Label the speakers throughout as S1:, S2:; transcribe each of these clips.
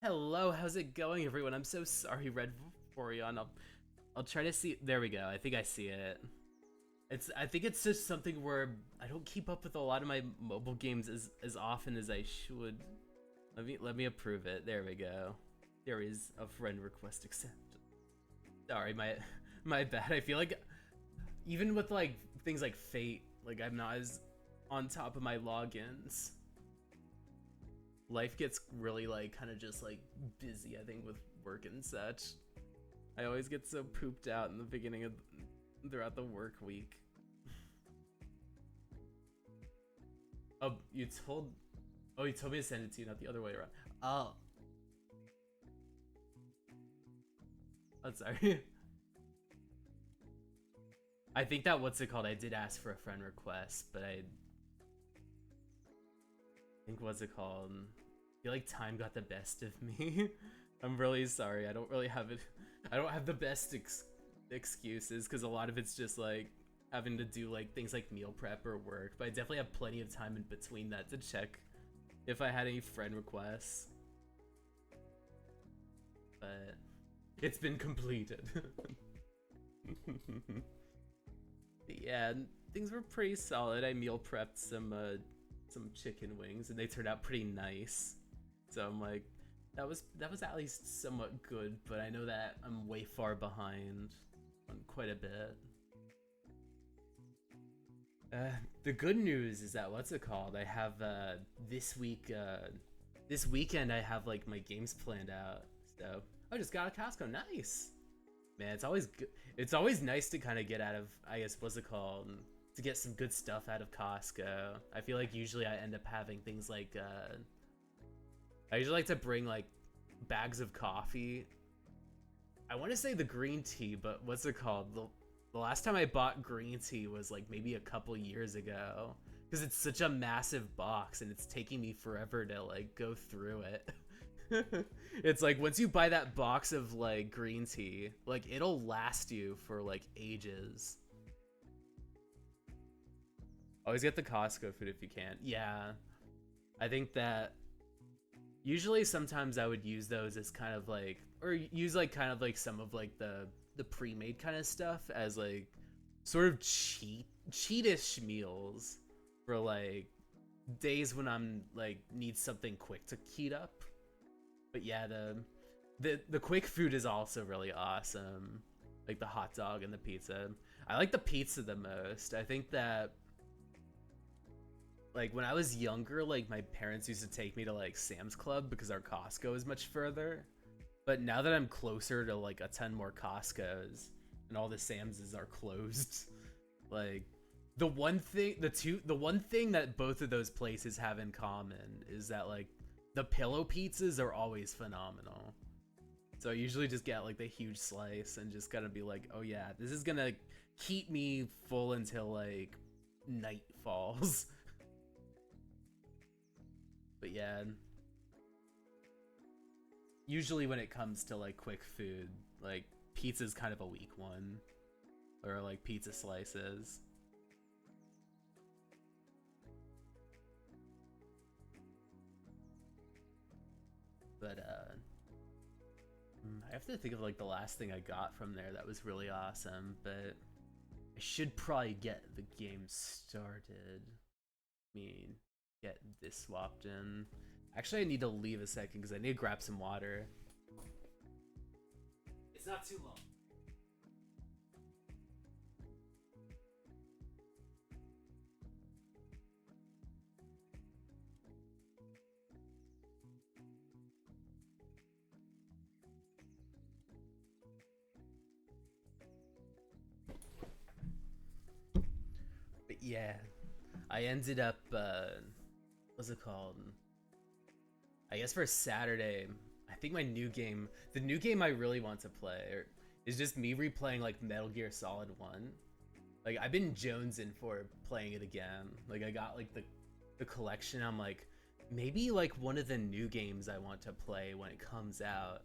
S1: Hello, how's it going, everyone? I'm so sorry, Red Forion. I'll try to see. There we go. I think I see it. I think it's just something where I don't keep up with a lot of my mobile games as often as I should. Let me approve it. There we go. There is a friend request accepted. Sorry, my bad. I feel like even with like things like Fate, like I'm not as on top of my logins. Life gets really like kind of just like busy, I think, with work and such. I always get so pooped out in the beginning of throughout the work week. Oh, you told you told me to send it to you, not the other way around. Oh. I'm sorry. I think that what's it called? I did ask for a friend request, but I think what's it called? I feel like time got the best of me. I'm really sorry. I don't really have it. I don't have the best excuses because a lot of it's just like having to do like things like meal prep or work. But I definitely have plenty of time in between that to check if I had any friend requests. But it's been completed. Yeah, things were pretty solid. I meal prepped some chicken wings and they turned out pretty nice. So I'm like, that was at least somewhat good, but I know that I'm way far behind on quite a bit. The good news is that what's it called? I have this week, this weekend I have like my games planned out. So I just got a Costco. Nice, man. It's always good. It's always nice to kind of get out of, I guess, what's it called? To get some good stuff out of Costco. I feel like usually I end up having things like I usually like to bring like bags of coffee. I want to say the green tea, but what's it called? The last time I bought green tea was like maybe a couple years ago because it's such a massive box and it's taking me forever to like go through it. It's like once you buy that box of like green tea, like it'll last you for like ages. Always get the Costco food if you can. Yeah, I think that usually sometimes I would use those as kind of like, or use like kind of like some of like the pre-made kind of stuff as like sort of cheatish meals for like days when I'm like need something quick to heat up. But yeah, the quick food is also really awesome. Like the hot dog and the pizza. I like the pizza the most. I think that like when I was younger, like my parents used to take me to like Sam's Club because our Costco is much further. But now that I'm closer to like a ton more Costco's and all the Sam's are closed, like the one thing that both of those places have in common is that like the pillow pizzas are always phenomenal. So I usually just get like the huge slice and just gotta be like, oh yeah, this is gonna keep me full until like night falls. But yeah, usually when it comes to like quick food, like pizza's kind of a weak one, or like pizza slices. But I have to think of like the last thing I got from there that was really awesome, but I should probably get the game started. I mean, get this swapped in. Actually, I need to leave a second because I need to grab some water. It's not too long. But yeah, I ended up, what's it called? I guess for Saturday, I think the new game I really want to play is just me replaying like Metal Gear Solid 1. Like I've been jonesing for playing it again. Like I got like the collection. I'm like, maybe like one of the new games I want to play when it comes out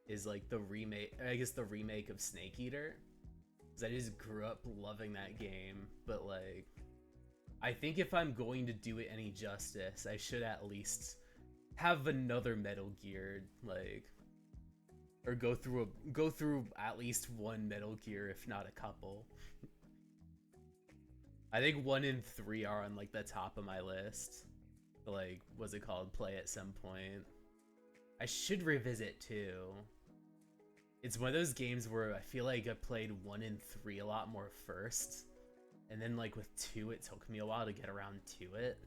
S1: is like the remake, I guess the remake of Snake Eater. Cause I just grew up loving that game, but like I think if I'm going to do it any justice, I should at least have another Metal Gear, like, or go through at least one Metal Gear, if not a couple. I think 1 and 3 are on like the top of my list. Like, what's it called? Play at some point. I should revisit 2. It's one of those games where I feel like I played 1 and 3 a lot more first, and then like with 2, it took me a while to get around to it.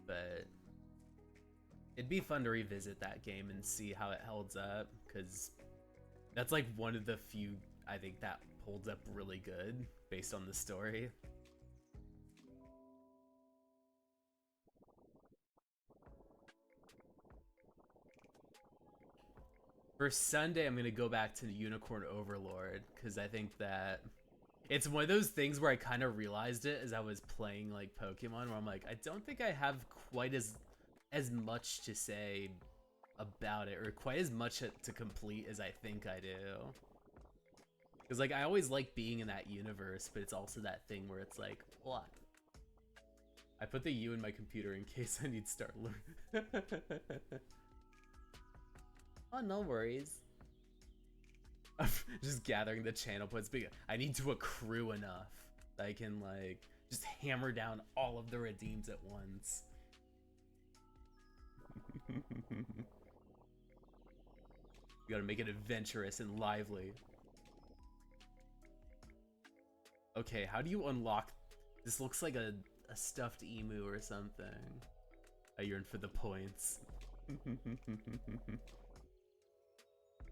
S1: But it'd be fun to revisit that game and see how it holds up, because that's like one of the few I think that holds up really good based on the story. For Sunday, I'm gonna go back to the Unicorn Overlord, because I think that it's one of those things where I kind of realized it as I was playing like Pokemon, where I'm like, I don't think I have quite as much to say about it, or quite as much to complete as I think I do. Because like I always like being in that universe, but it's also that thing where it's like, what? I put the U in my computer in case I need to start learning. Oh, no worries. Just gathering the channel points. I need to accrue enough that I can like just hammer down all of the redeems at once. You gotta make it adventurous and lively. Okay, how do you unlock? This looks like a stuffed emu or something. I yearn for the points.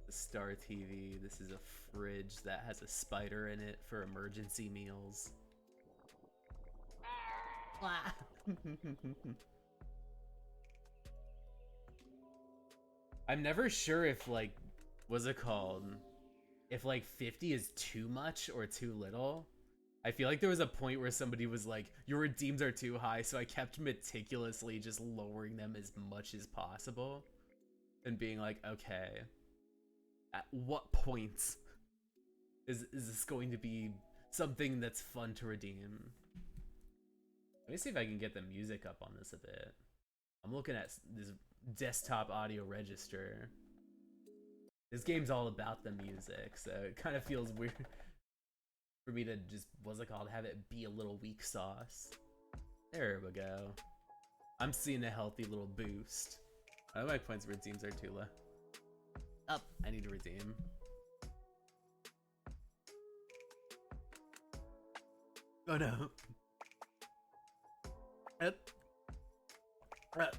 S1: Star TV. This is a fridge that has a spider in it for emergency meals. I'm never sure if like, what's it called? If like 50 is too much or too little. I feel like there was a point where somebody was like, your redeems are too high, so I kept meticulously just lowering them as much as possible. And being like, okay, at what points is this going to be something that's fun to redeem? Let me see if I can get the music up on this a bit. I'm looking at this desktop audio register. This game's all about the music, so it kind of feels weird for me to just, what's it called, have it be a little weak sauce. There we go. I'm seeing a healthy little boost. I know my points redeems are too low. Up, I need to redeem. Oh no. Up. Up.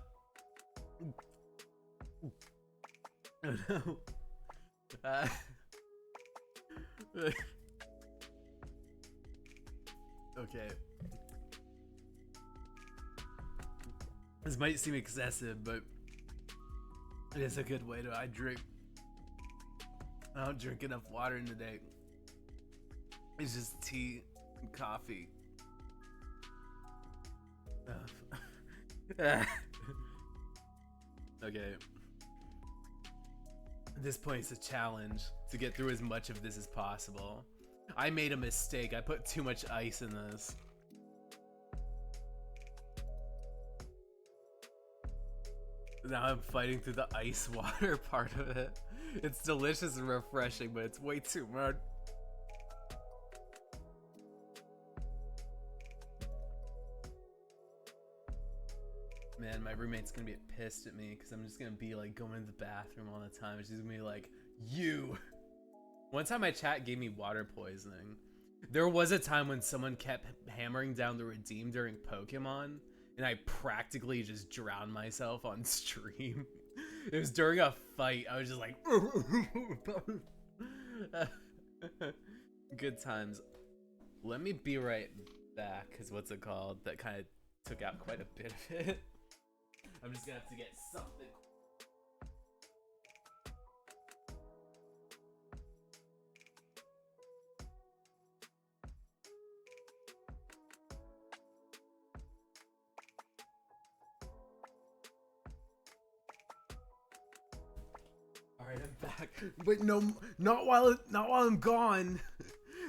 S1: Oh no. Okay. This might seem excessive, but it is a good way to hydrate. I don't drink enough water in the day. It's just tea and coffee. Okay. At this point, it's a challenge to get through as much of this as possible. I made a mistake. I put too much ice in this. Now I'm fighting through the ice water part of it. It's delicious and refreshing, but it's way too much. Man, my roommate's gonna be pissed at me because I'm just gonna be like going to the bathroom all the time. She's gonna be like, you. One time my chat gave me water poisoning. There was a time when someone kept hammering down the redeem during Pokemon, and I practically just drowned myself on stream. It was during a fight. I was just like, good times. Let me be right back, because what's it called? That kind of took out quite a bit of it. I'm just gonna have to get something. Alright, I'm back. But no, not while I'm gone.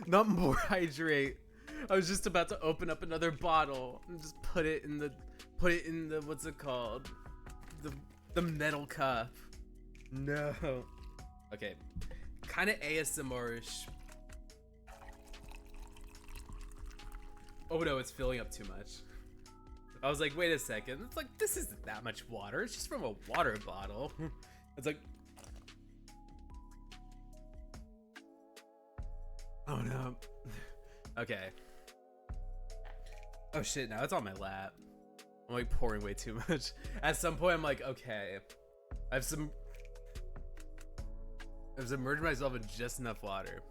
S1: Not more hydrate. I was just about to open up another bottle and just put it in the what's it called? the metal cup. No. Okay. Kind of ASMR-ish. Oh no, it's filling up too much. I was like, wait a second. It's like, this isn't that much water. It's just from a water bottle. It's like, oh no. Okay. Oh shit, now it's on my lap. I'm like pouring way too much. At some point, I'm like, okay. I've submerged myself in just enough water.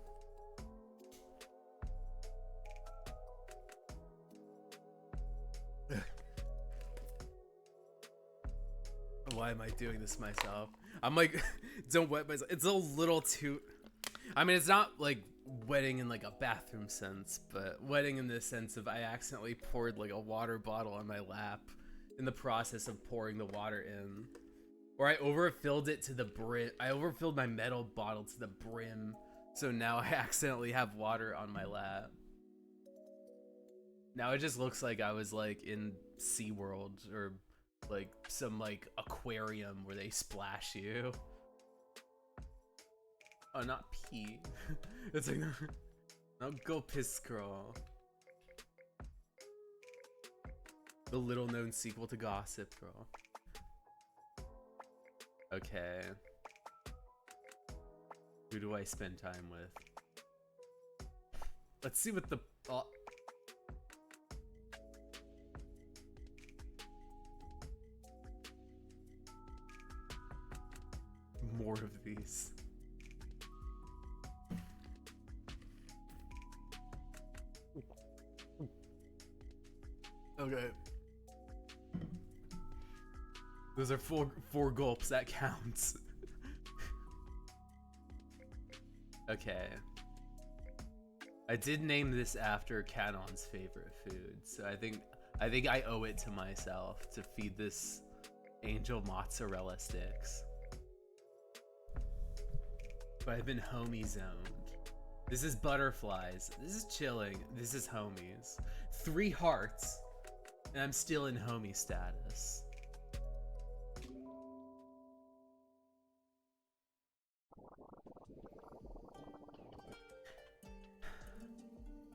S1: Why am I doing this myself? I'm like, don't wet myself. It's a little too, I mean, it's not like wetting in like a bathroom sense, but wetting in the sense of I accidentally poured like a water bottle on my lap in the process of pouring the water in. Or I overfilled it to the brim. I overfilled my metal bottle to the brim, so now I accidentally have water on my lap. Now it just looks like I was like in SeaWorld or like some like aquarium where they splash you. Oh, not pee. It's like, no, go piss girl. The little known sequel to Gossip Girl. Okay. Who do I spend time with? Let's see what the... More of these. Okay. Those are four gulps, that counts. Okay. I did name this after Canon's favorite food, so I think I owe it to myself to feed this angel mozzarella sticks. But I've been homie zoned. This is butterflies. This is chilling. This is homies. 3 hearts, and I'm still in homie status.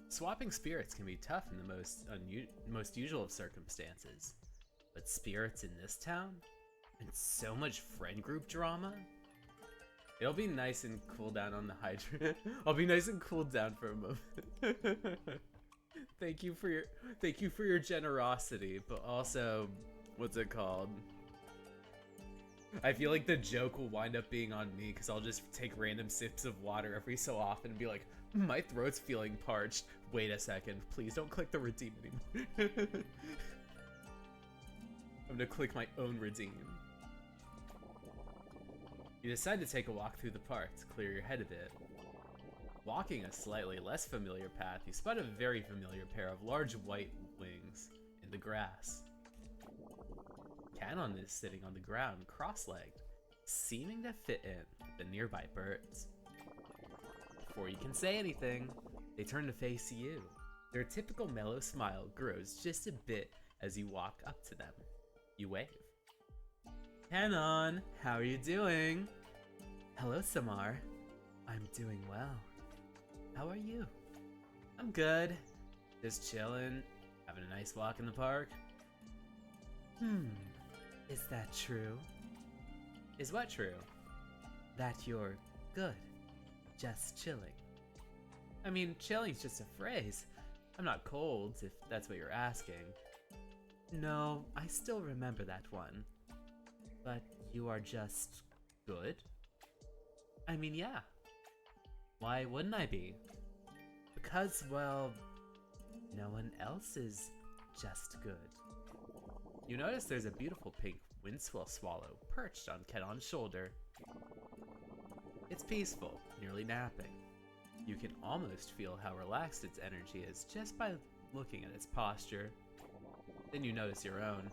S1: Swapping spirits can be tough in the most usual of circumstances, but spirits in this town, and so much friend group drama. It'll be nice and cool down on the hydrant. I'll be nice and cooled down for a moment. Thank you for your generosity, but also, what's it called? I feel like the joke will wind up being on me because I'll just take random sips of water every so often and be like, my throat's feeling parched. Wait a second, please don't click the redeem anymore. I'm gonna click my own redeem. You decide to take a walk through the park to clear your head a bit. Walking a slightly less familiar path, you spot a very familiar pair of large white wings in the grass. Canon is sitting on the ground, cross-legged, seeming to fit in with the nearby birds. Before you can say anything, they turn to face you. Their typical mellow smile grows just a bit as you walk up to them. You wave. Canon, how are you doing? Hello, Samar. I'm doing well. How are you? I'm good. Just chilling, having a nice walk in the park. Is that true? Is what true? That you're good. Just chilling. I mean, chilling's just a phrase. I'm not cold, if that's what you're asking. No, I still remember that one. But you are just good? I mean, yeah. Why wouldn't I be? Because, well, no one else is just good. You notice there's a beautiful pink windswell swallow perched on Kenon's shoulder. It's peaceful, nearly napping. You can almost feel how relaxed its energy is just by looking at its posture. Then you notice your own.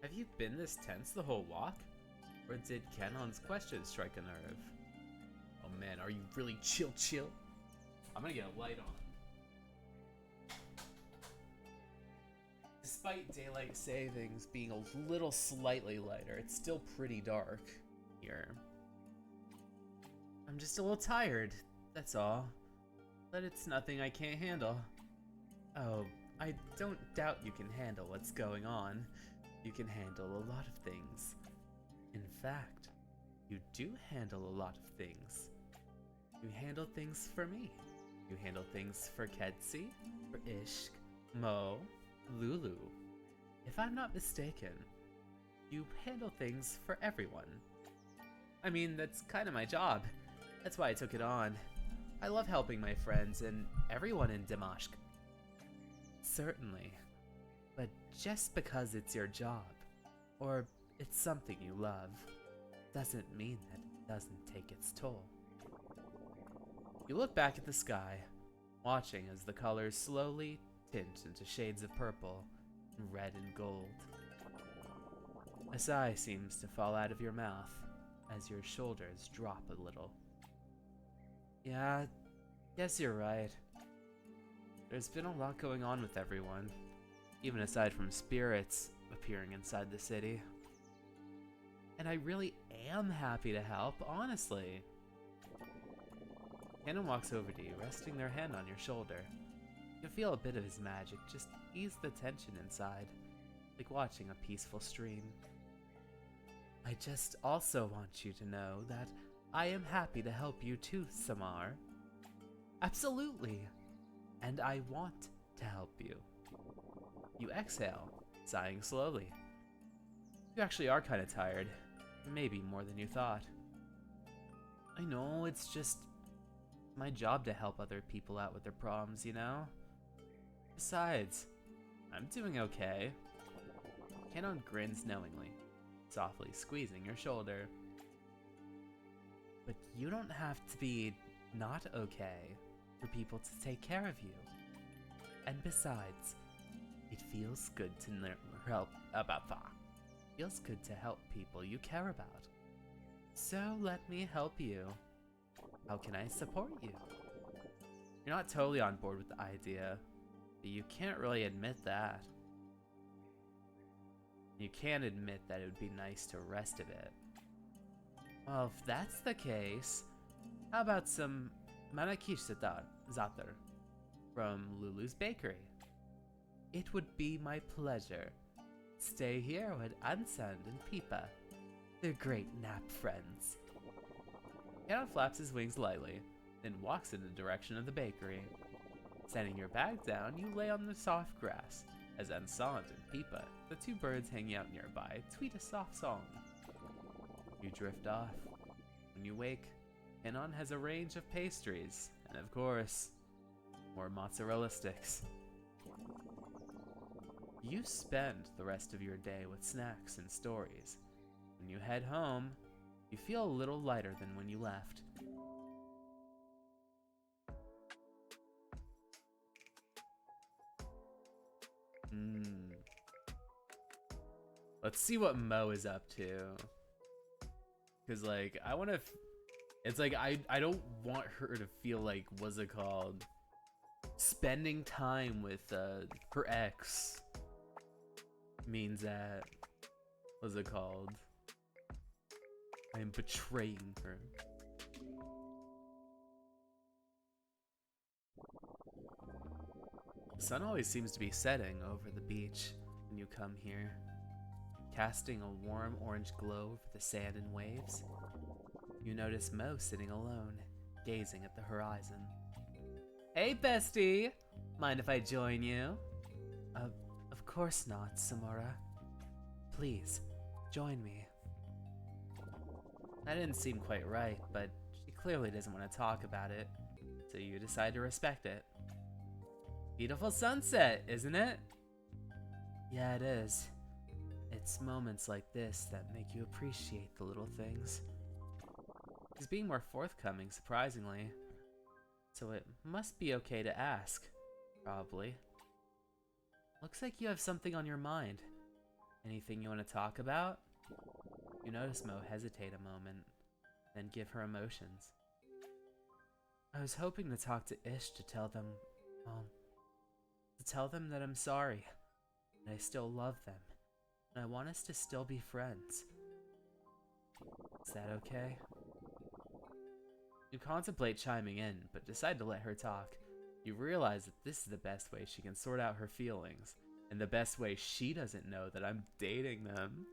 S1: Have you been this tense the whole walk? Or did Kenon's question strike a nerve? Oh man, are you really chill? I'm gonna get a light on. despite daylight savings being a little slightly lighter, it's still pretty dark here. I'm just a little tired, that's all. But it's nothing I can't handle. Oh, I don't doubt you can handle what's going on. You can handle a lot of things. In fact, you do handle a lot of things. You handle things for me. You handle things for Ketsi, for Ishk, Mo, Lulu. If I'm not mistaken, you handle things for everyone. I mean, that's kind of my job. That's why I took it on. I love helping my friends and everyone in Damashq. Certainly. But just because it's your job, or it's something you love, doesn't mean that it doesn't take its toll. You look back at the sky, watching as the colors slowly tint into shades of purple, red and gold. A sigh seems to fall out of your mouth as your shoulders drop a little. Yeah, guess you're right. There's been a lot going on with everyone, even aside from spirits appearing inside the city. And I really am happy to help, honestly. Ganon walks over to you, resting their hand on your shoulder. You feel a bit of his magic just ease the tension inside, like watching a peaceful stream. I just also want you to know that I am happy to help you too, Samar. Absolutely. And I want to help you. You exhale, sighing slowly. You actually are kind of tired. Maybe more than you thought. I know, it's just my job to help other people out with their problems, you know? Besides, I'm doing okay. Ganon grins knowingly, softly squeezing your shoulder. But you don't have to be not okay for people to take care of you. And besides, it feels good to help feels good to help people you care about. So let me help you. How can I support you? You're not totally on board with the idea, but you can't really admit that. You can admit that it would be nice to rest a bit. Well, if that's the case, how about some manakish zatar from Lulu's Bakery? It would be my pleasure. Stay here with Ansand and Pipa. They're great nap friends. Ganon flaps his wings lightly, then walks in the direction of the bakery. Setting your bag down, you lay on the soft grass, as Ansand and Pipa, the two birds hanging out nearby, tweet a soft song. You drift off. When you wake, Ganon has a range of pastries, and of course, more mozzarella sticks. You spend the rest of your day with snacks and stories. When you head home, you feel a little lighter than when you left. Let's see what Mo is up to. Cause like, I wanna, it's like, I don't want her to feel like, what's it called? Spending time with her ex means that, what's it called? I am betraying her. The sun always seems to be setting over the beach when you come here, casting a warm orange glow over the sand and waves. You notice Mo sitting alone, gazing at the horizon. Hey bestie! Mind if I join you? Of course not, Samara. Please, join me. That didn't seem quite right, but she clearly doesn't want to talk about it, so you decide to respect it. Beautiful sunset, isn't it? Yeah, it is. It's moments like this that make you appreciate the little things. She's being more forthcoming, surprisingly. So it must be okay to ask, probably. Looks like you have something on your mind. Anything you want to talk about? You notice Mo hesitate a moment, then give her emotions. I was hoping to talk to Ish to tell them that I'm sorry. and I still love them, and I want us to still be friends. Is that okay? You contemplate chiming in, but decide to let her talk. You realize that this is the best way she can sort out her feelings, and the best way she doesn't know that I'm dating them.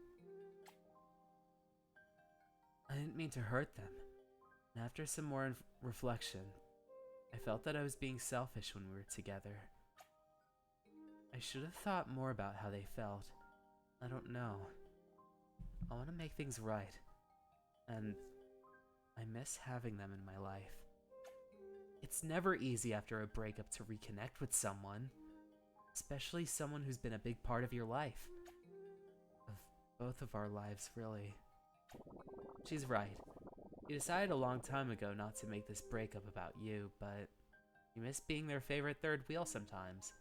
S1: I didn't mean to hurt them, and after some more reflection, I felt that I was being selfish when we were together. I should have thought more about how they felt. I don't know. I want to make things right, and I miss having them in my life. It's never easy after a breakup to reconnect with someone, especially someone who's been a big part of your life. Of both of our lives, really. She's right. You decided a long time ago not to make this breakup about you, but you miss being their favorite third wheel sometimes.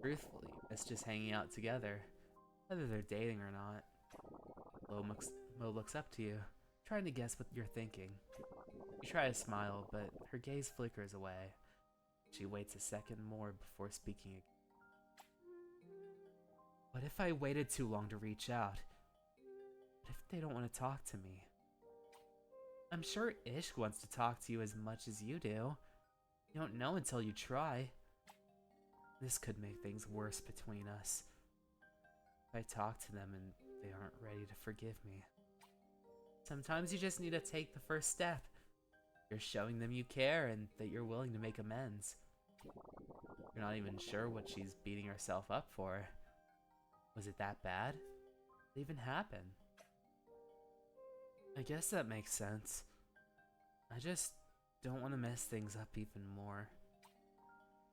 S1: Truthfully, it's just hanging out together, whether they're dating or not. Mo looks up to you, trying to guess what you're thinking. You try to smile, but her gaze flickers away. She waits a second more before speaking again. What if I waited too long to reach out? What if they don't want to talk to me? I'm sure Ishq wants to talk to you as much as you do. You don't know until you try. This could make things worse between us. If I talk to them and they aren't ready to forgive me. Sometimes you just need to take the first step. You're showing them you care and that you're willing to make amends. You're not even sure what she's beating herself up for. Was it that bad? What even happened? I guess that makes sense. I just don't want to mess things up even more.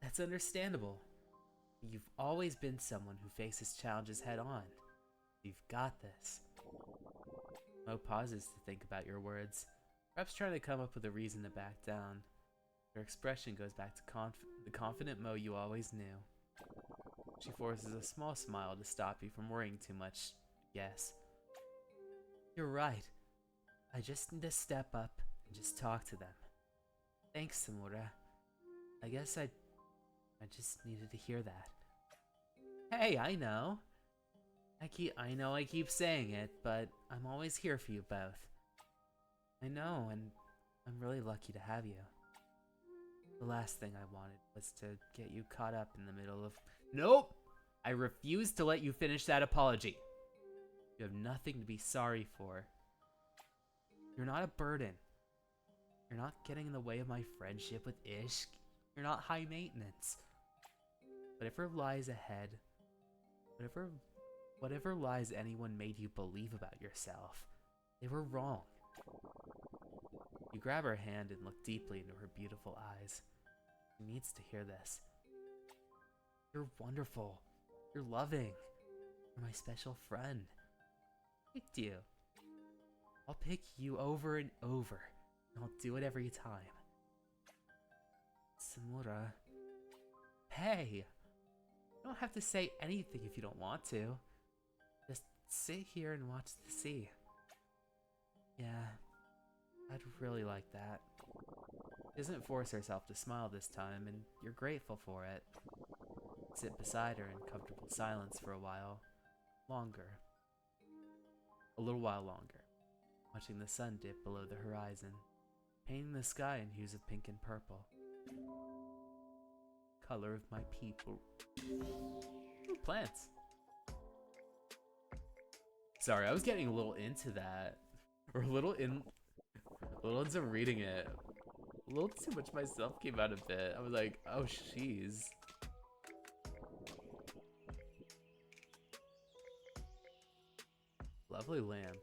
S1: That's understandable. You've always been someone who faces challenges head on. You've got this. Mo pauses to think about your words, perhaps trying to come up with a reason to back down. Her expression goes back to the confident Mo you always knew. She forces a small smile to stop you from worrying too much. Yes. You're right. I just need to step up and just talk to them. Thanks, Samura. I guess I just needed to hear that. Hey, I know. I know I keep saying it, but I'm always here for you both. I know, and I'm really lucky to have you. The last thing I wanted was to get you caught up in the middle of... Nope! I refuse to let you finish that apology. You have nothing to be sorry for. You're not a burden. You're not getting in the way of my friendship with Ishq. You're not high maintenance. Whatever lies ahead, whatever lies anyone made you believe about yourself, they were wrong. You grab her hand and look deeply into her beautiful eyes. She needs to hear this. You're wonderful. You're loving. You're my special friend. I picked you. I'll pick you over and over, and I'll do it every time. Samura. Hey! You don't have to say anything if you don't want to. Just sit here and watch the sea. Yeah, I'd really like that. She doesn't force herself to smile this time, and you're grateful for it. Sit beside her in comfortable silence for a while. Longer. A little while longer. Watching the sun dip below the horizon, painting the sky in hues of pink and purple. Color of my people. Ooh, plants. Sorry, I was getting a little into that. Or a little into reading it. A little too much myself came out of it. I was like, oh jeez. Lovely lamp.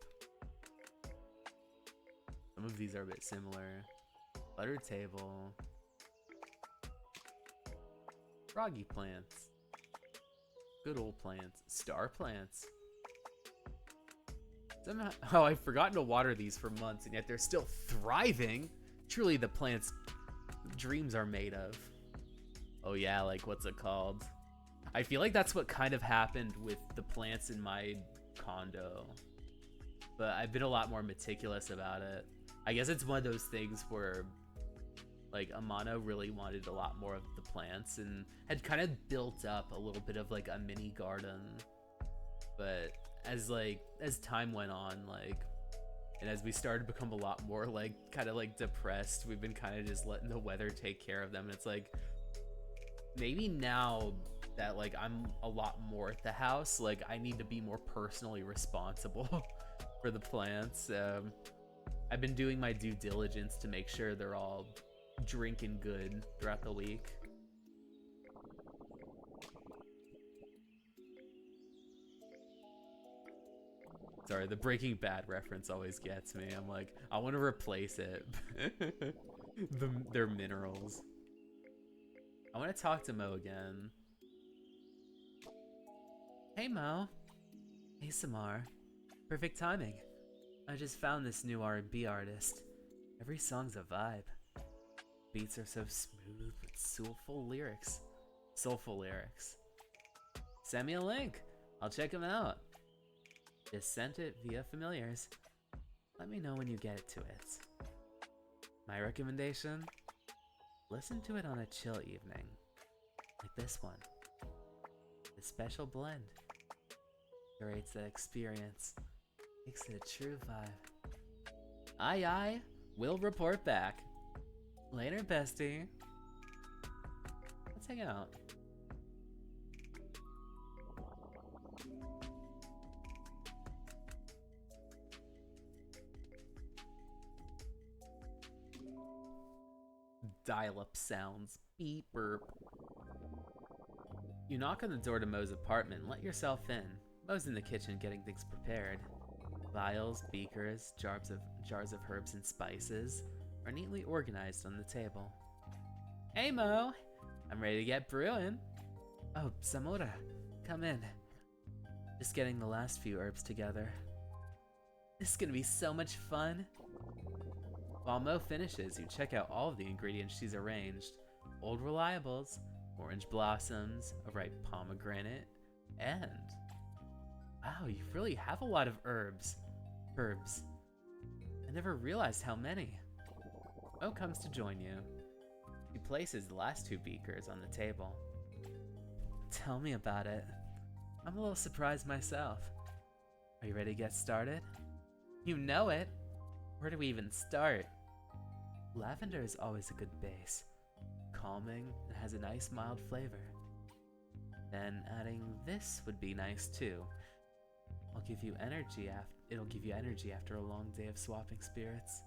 S1: Some of these are a bit similar. Butter table. Froggy plants. Good old plants. Star plants. Somehow, oh, I've forgotten to water these for months, and yet they're still thriving. Truly the plants dreams are made of. Oh yeah, like what's it called? I feel like that's what kind of happened with the plants in my condo. But I've been a lot more meticulous about it. I guess it's one of those things where Like Amano really wanted a lot more of the plants and had kind of built up a little bit of like a mini garden. But as time went on, like, and as we started to become a lot more like kind of like depressed, we've been kind of just letting the weather take care of them. And it's like, maybe now that like I'm a lot more at the house, like I need to be more personally responsible for the plants. I've been doing my due diligence to make sure they're all drinking good throughout the week. Sorry, the Breaking Bad reference always gets me. I'm like, I want to replace it. Their minerals. I want to talk to Mo again. Hey Mo. Hey Samar. Perfect timing. I just found this new R&B artist. Every song's a vibe. Beats are so smooth with soulful lyrics. Send me a link. I'll check them out. Just sent it via familiars. Let me know when you get to it. My recommendation? Listen to it on a chill evening. Like this one. The special blend. Curates that experience. Makes it a true vibe. Aye, we'll report back. Later, bestie. Let's hang out. Dial-up sounds. Beep burp. You knock on the door to Mo's apartment and let yourself in. Mo's in the kitchen getting things prepared. Vials, beakers, jars of herbs and spices are neatly organized on the table. Hey Mo! I'm ready to get brewing. Oh, Zamora, come in. Just getting the last few herbs together. This is gonna be so much fun. While Mo finishes, you check out all of the ingredients she's arranged. Old reliables, orange blossoms, a ripe pomegranate, and... wow, you really have a lot of herbs. I never realized how many. Mo comes to join you. He places the last two beakers on the table. Tell me about it. I'm a little surprised myself. Are you ready to get started? You know it! Where do we even start? Lavender is always a good base. Calming and has a nice mild flavor. Then adding this would be nice too. It'll give you energy after a long day of swapping spirits.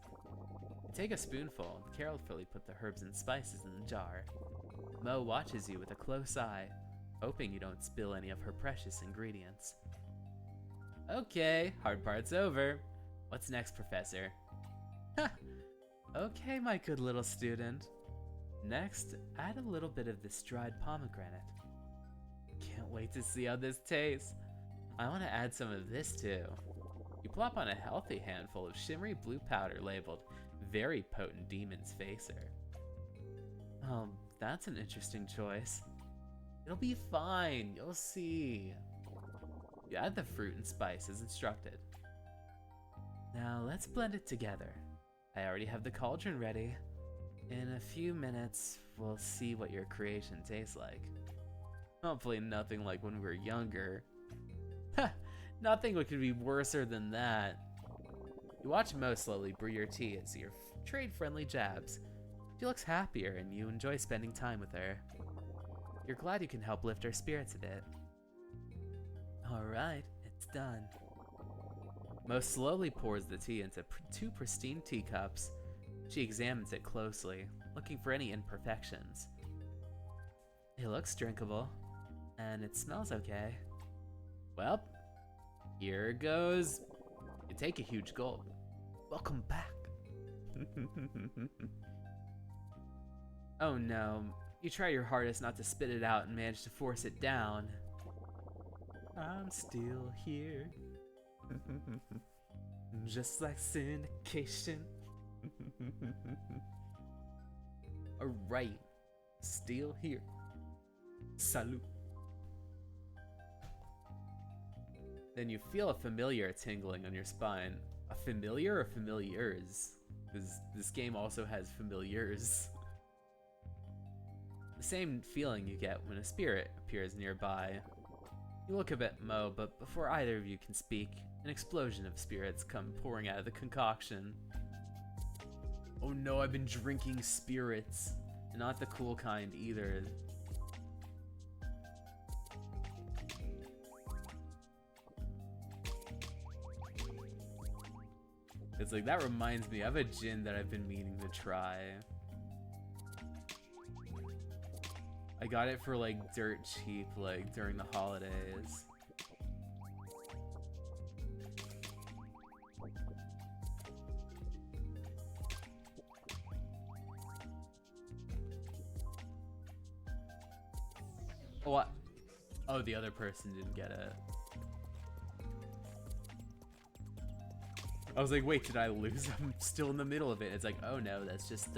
S1: Take a spoonful and carefully put the herbs and spices in the jar. Mo watches you with a close eye, hoping you don't spill any of her precious ingredients. Okay, hard part's over. What's next, Professor? Ha! Okay, my good little student. Next, add a little bit of this dried pomegranate. Can't wait to see how this tastes. I want to add some of this too. You plop on a healthy handful of shimmery blue powder labeled Very Potent Demon's Facer. Oh, that's an interesting choice. It'll be fine, you'll see. You add the fruit and spice as instructed. Now let's blend it together. I already have the cauldron ready. In a few minutes, we'll see what your creation tastes like. Hopefully nothing like when we were younger. Ha! Nothing could be worser than that. You watch Mo slowly brew your tea as your trade-friendly jabs. She looks happier and you enjoy spending time with her. You're glad you can help lift her spirits a bit. Alright, it's done. Mo slowly pours the tea into two pristine teacups. She examines it closely, looking for any imperfections. It looks drinkable, and it smells okay. Well, here goes. You take a huge gulp. Welcome back. Oh no, you try your hardest not to spit it out and manage to force it down. I'm still here. Just like syndication. Alright, still here. Salute. Then you feel a familiar tingling on your spine. A familiar or familiars? Because this game also has familiars. The same feeling you get when a spirit appears nearby. You look up at Mo, but before either of you can speak, an explosion of spirits come pouring out of the concoction. Oh no, I've been drinking spirits. And not the cool kind either. It's like, that reminds me, I have a gin that I've been meaning to try. I got it for like dirt cheap, like during the holidays. What? Oh, the other person didn't get it. I was like, wait, did I lose? I'm still in the middle of it. It's like, oh no, that's just,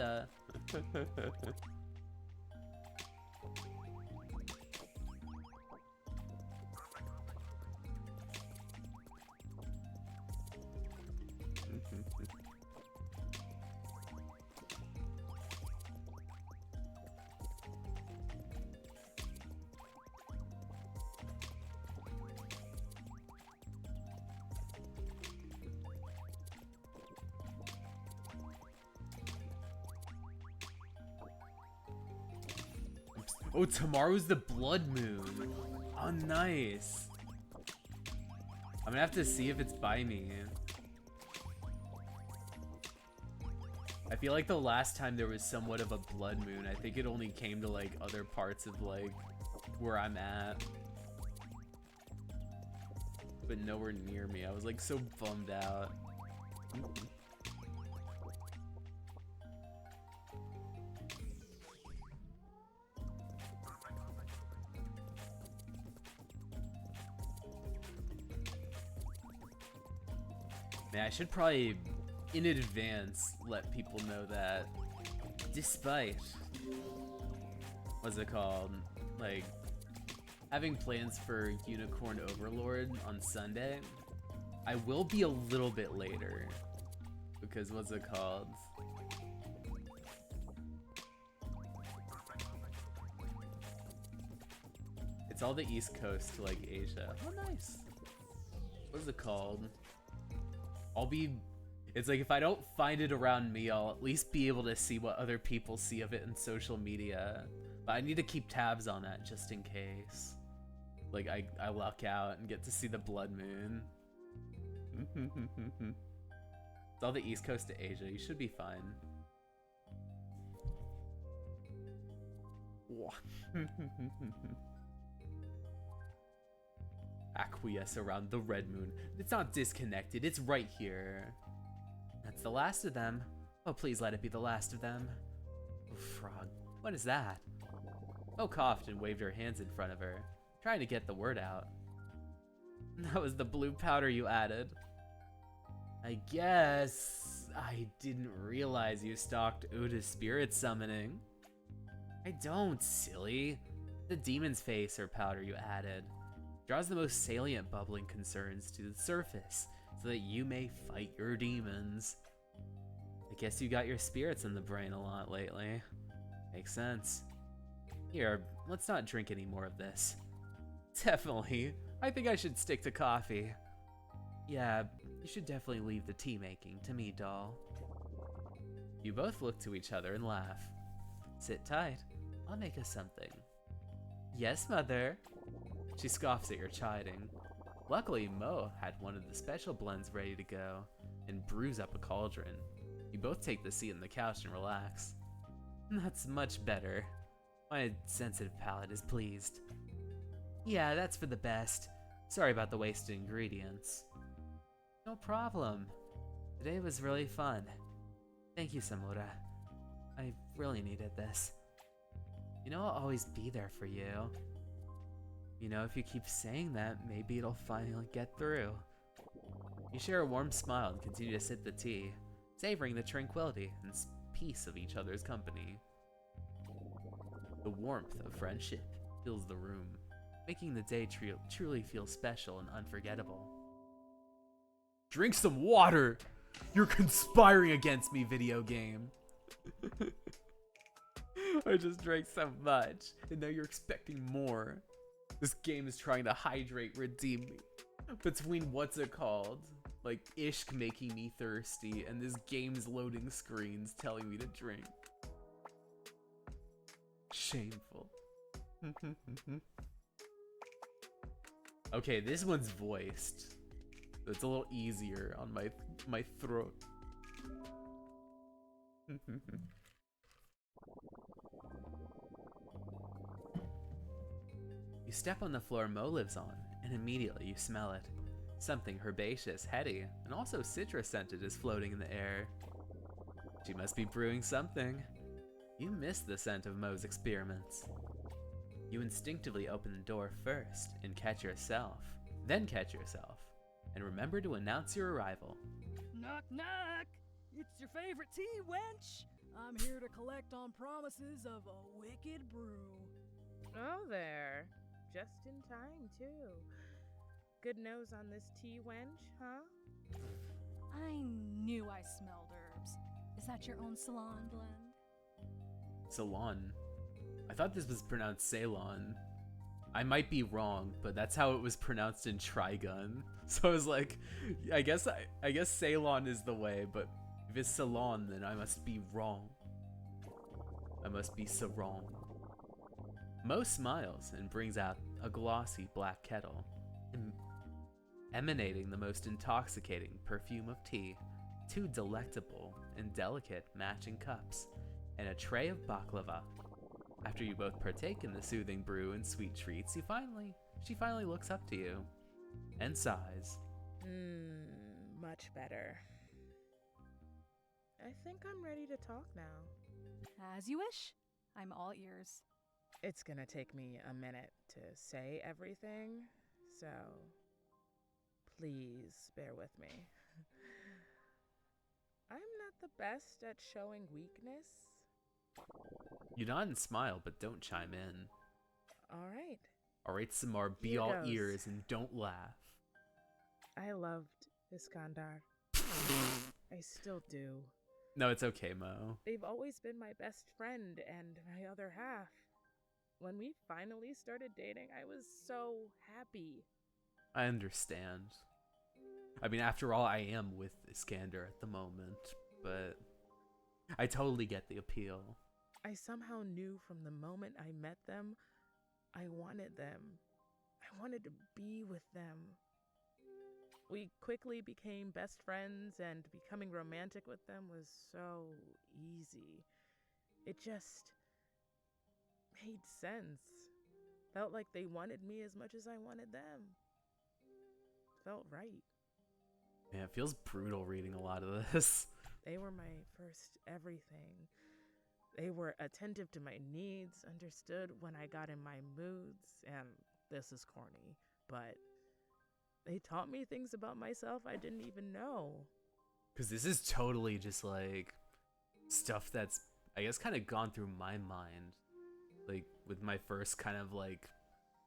S1: Oh, tomorrow's the blood moon. Oh, nice. I'm gonna have to see if it's by me. I feel like the last time there was somewhat of a blood moon, I think it only came to like other parts of like where I'm at. But nowhere near me. I was like so bummed out. Man, I should probably, in advance, let people know that despite, what's it called, like, having plans for Unicorn Overlord on Sunday, I will be a little bit later, because what's it called? It's all the East Coast to, like, Asia. Oh, nice. What's it called? It's like if I don't find it around me, I'll at least be able to see what other people see of it in social media. But I need to keep tabs on that just in case. Like I luck out and get to see the blood moon. It's all the East Coast to Asia. You should be fine. Acquiesce around the red moon. It's not disconnected, it's right here. That's the last of them. Oh, please let it be the last of them. Oh, frog. What is that? Oh, coughed and waved her hands in front of her, trying to get the word out. That was the blue powder you added. I guess I didn't realize you stalked Uda's spirit summoning. I don't, silly. The demon's face or powder you added draws the most salient bubbling concerns to the surface so that you may fight your demons. I guess you got your spirits in the brain a lot lately. Makes sense. Here, let's not drink any more of this. Definitely. I think I should stick to coffee. Yeah, you should definitely leave the tea making to me, doll. You both look to each other and laugh. Sit tight. I'll make us something. Yes, mother. She scoffs at your chiding. Luckily, Mo had one of the special blends ready to go and brews up a cauldron. You both take the seat on the couch and relax. That's much better. My sensitive palate is pleased. Yeah, that's for the best. Sorry about the wasted ingredients. No problem. Today was really fun. Thank you, Samura. I really needed this. You know I'll always be there for you. You know, if you keep saying that, maybe it'll finally get through. You share a warm smile and continue to sip the tea, savoring the tranquility and peace of each other's company. The warmth of friendship fills the room, making the day truly feel special and unforgettable. Drink some water! You're conspiring against me, video game! I just drank so much, and now you're expecting more. This game is trying to hydrate redeem me. Between what's it called? Like Ishk making me thirsty, and this game's loading screens telling me to drink. Shameful. Okay, this one's voiced. It's a little easier on my throat. You step on the floor Mo lives on, and immediately you smell it. Something herbaceous, heady, and also citrus scented is floating in the air. She must be brewing something. You miss the scent of Mo's experiments. You instinctively open the door first and catch yourself, then catch yourself, and remember to announce your arrival.
S2: Knock, knock! It's your favorite tea, wench! I'm here to collect on promises of a wicked brew.
S3: Oh there. Just in time, too. Good nose on this tea, wench, huh?
S2: I knew I smelled herbs. Is that your own Ceylon blend?
S1: Ceylon? I thought this was pronounced Ceylon. I might be wrong, but that's how it was pronounced in Trigun. So I was like, I guess Ceylon is the way, but if it's Ceylon, then I must be wrong. I must be so wrong. Mo smiles and brings out a glossy black kettle, emanating the most intoxicating perfume of tea, 2 delectable and delicate matching cups, and a tray of baklava. After you both partake in the soothing brew and sweet treats, she finally looks up to you and sighs.
S3: Much better. I think I'm ready to talk now.
S2: As you wish. I'm all ears.
S3: It's gonna take me a minute to say everything, so please bear with me. I'm not the best at showing weakness.
S1: You nod and smile, but don't chime in.
S3: All right.
S1: All right, Samar, be
S3: Here
S1: all
S3: goes.
S1: ears and don't laugh.
S3: I loved Iskandar. I still do.
S1: No, it's okay, Mo.
S3: They've always been my best friend and my other half. When we finally started dating, I was so happy.
S1: I understand. I mean, after all, I am with Iskander at the moment, but I totally get the appeal.
S3: I somehow knew from the moment I met them, I wanted them. I wanted to be with them. We quickly became best friends, and becoming romantic with them was so easy. It just made sense. Felt like they wanted me as much as I wanted them. Felt right.
S1: Man, it feels brutal reading a lot of this.
S3: They were my first everything. They were attentive to my needs, understood when I got in my moods, and this is corny, but they taught me things about myself I didn't even know.
S1: Because this is totally just like stuff that's, I guess, kind of gone through my mind. Like with my first kind of like,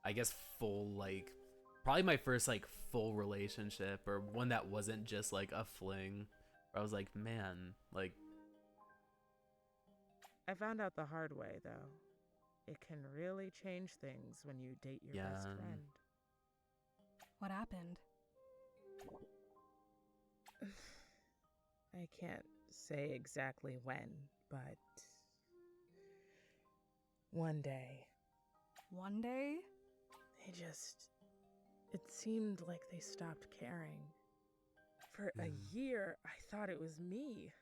S1: I guess full like, probably my first like full relationship, or one that wasn't just like a fling. Where I was like, man, like.
S3: I found out the hard way, though. It can really change things when you date your best friend.
S2: What happened?
S3: I can't say exactly when, but one day.
S2: One day?
S3: It seemed like they stopped caring. For a year, I thought it was me.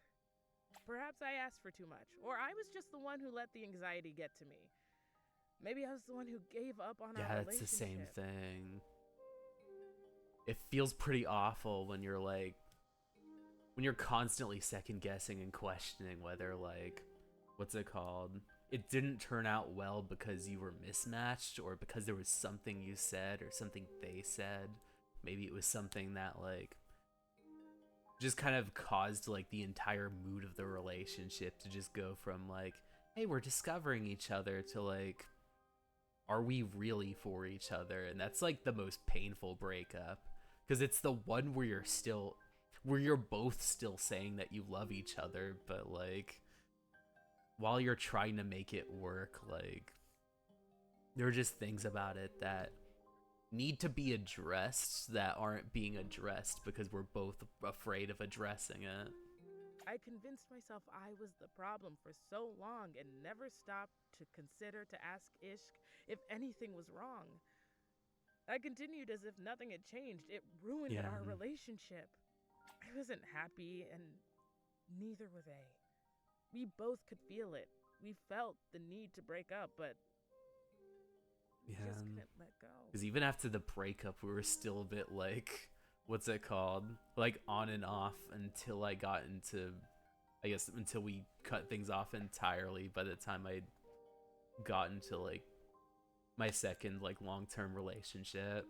S3: Perhaps I asked for too much, or I was just the one who let the anxiety get to me. Maybe I was the one who gave up on our relationship.
S1: Yeah, it's the same thing. It feels pretty awful when you're like, when you're constantly second guessing and questioning whether like, what's it called? It didn't turn out well because you were mismatched, or because there was something you said or something they said. Maybe it was something that like just kind of caused like the entire mood of the relationship to just go from like, hey, we're discovering each other, to like, are we really for each other? And that's like the most painful breakup, because it's the one where you're both still saying that you love each other, but like while you're trying to make it work, like there are just things about it that need to be addressed that aren't being addressed because we're both afraid of addressing it.
S3: I convinced myself I was the problem for so long and never stopped to consider to ask Ishk if anything was wrong. I continued as if nothing had changed. It ruined
S1: Yeah.
S3: our relationship. I wasn't happy, and neither were they. We both could feel it. We felt the need to break up, but we
S1: Yeah.
S3: just couldn't let go.
S1: Because even after the breakup, we were still a bit like, what's it called? Like on and off until I got into, I guess, until we cut things off entirely by the time I got into like my second like long-term relationship.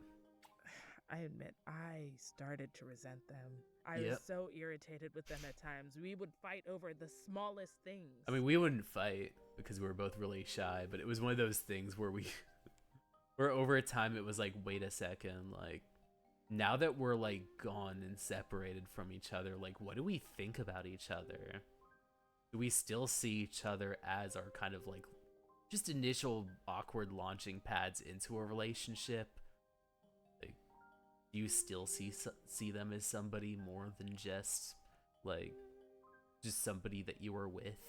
S3: I admit, I started to resent them. I
S1: Yep.
S3: was so irritated with them at times. We would fight over the smallest things.
S1: I mean, we wouldn't fight because we were both really shy, but it was one of those things where where over time it was like, wait a second, like now that we're like gone and separated from each other, like what do we think about each other? Do we still see each other as our kind of like just initial awkward launching pads into a relationship? Like, do you still see them as somebody more than just somebody that you were with?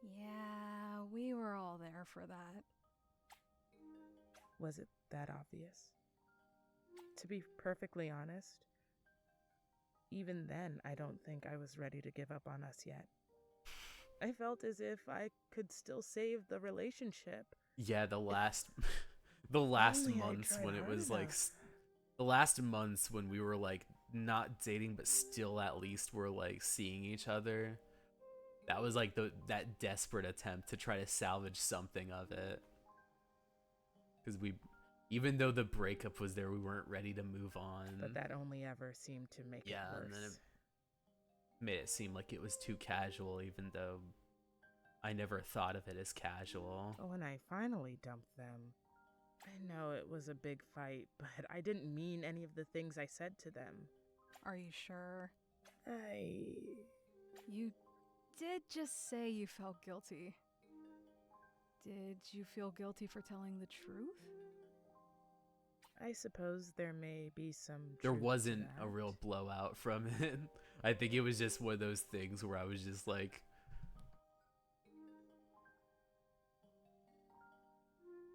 S4: Yeah, we were all there for that.
S3: Was it that obvious? To be perfectly honest, even then, I don't think I was ready to give up on us yet. I felt as if I could still save the relationship.
S1: Yeah, the last the last
S3: Only I
S1: months
S3: tried
S1: when it
S3: hard
S1: was like
S3: enough.
S1: the last months when we were like not dating but still at least were like seeing each other. That was like that desperate attempt to try to salvage something of it. Cuz even though the breakup was there, we weren't ready to move on.
S3: But that only ever seemed to make
S1: Yeah,
S3: it worse.
S1: and then it made it seem like it was too casual, even though I never thought of it as casual.
S3: But when I finally dumped them, I know it was a big fight, but I didn't mean any of the things I said to them.
S4: Are you sure? You did just say you felt guilty. Did you feel guilty for telling the truth?
S3: I suppose there may be some
S1: There
S3: truth to
S1: wasn't a
S3: that.
S1: real blowout from it. I think it was just one of those things where I was just like,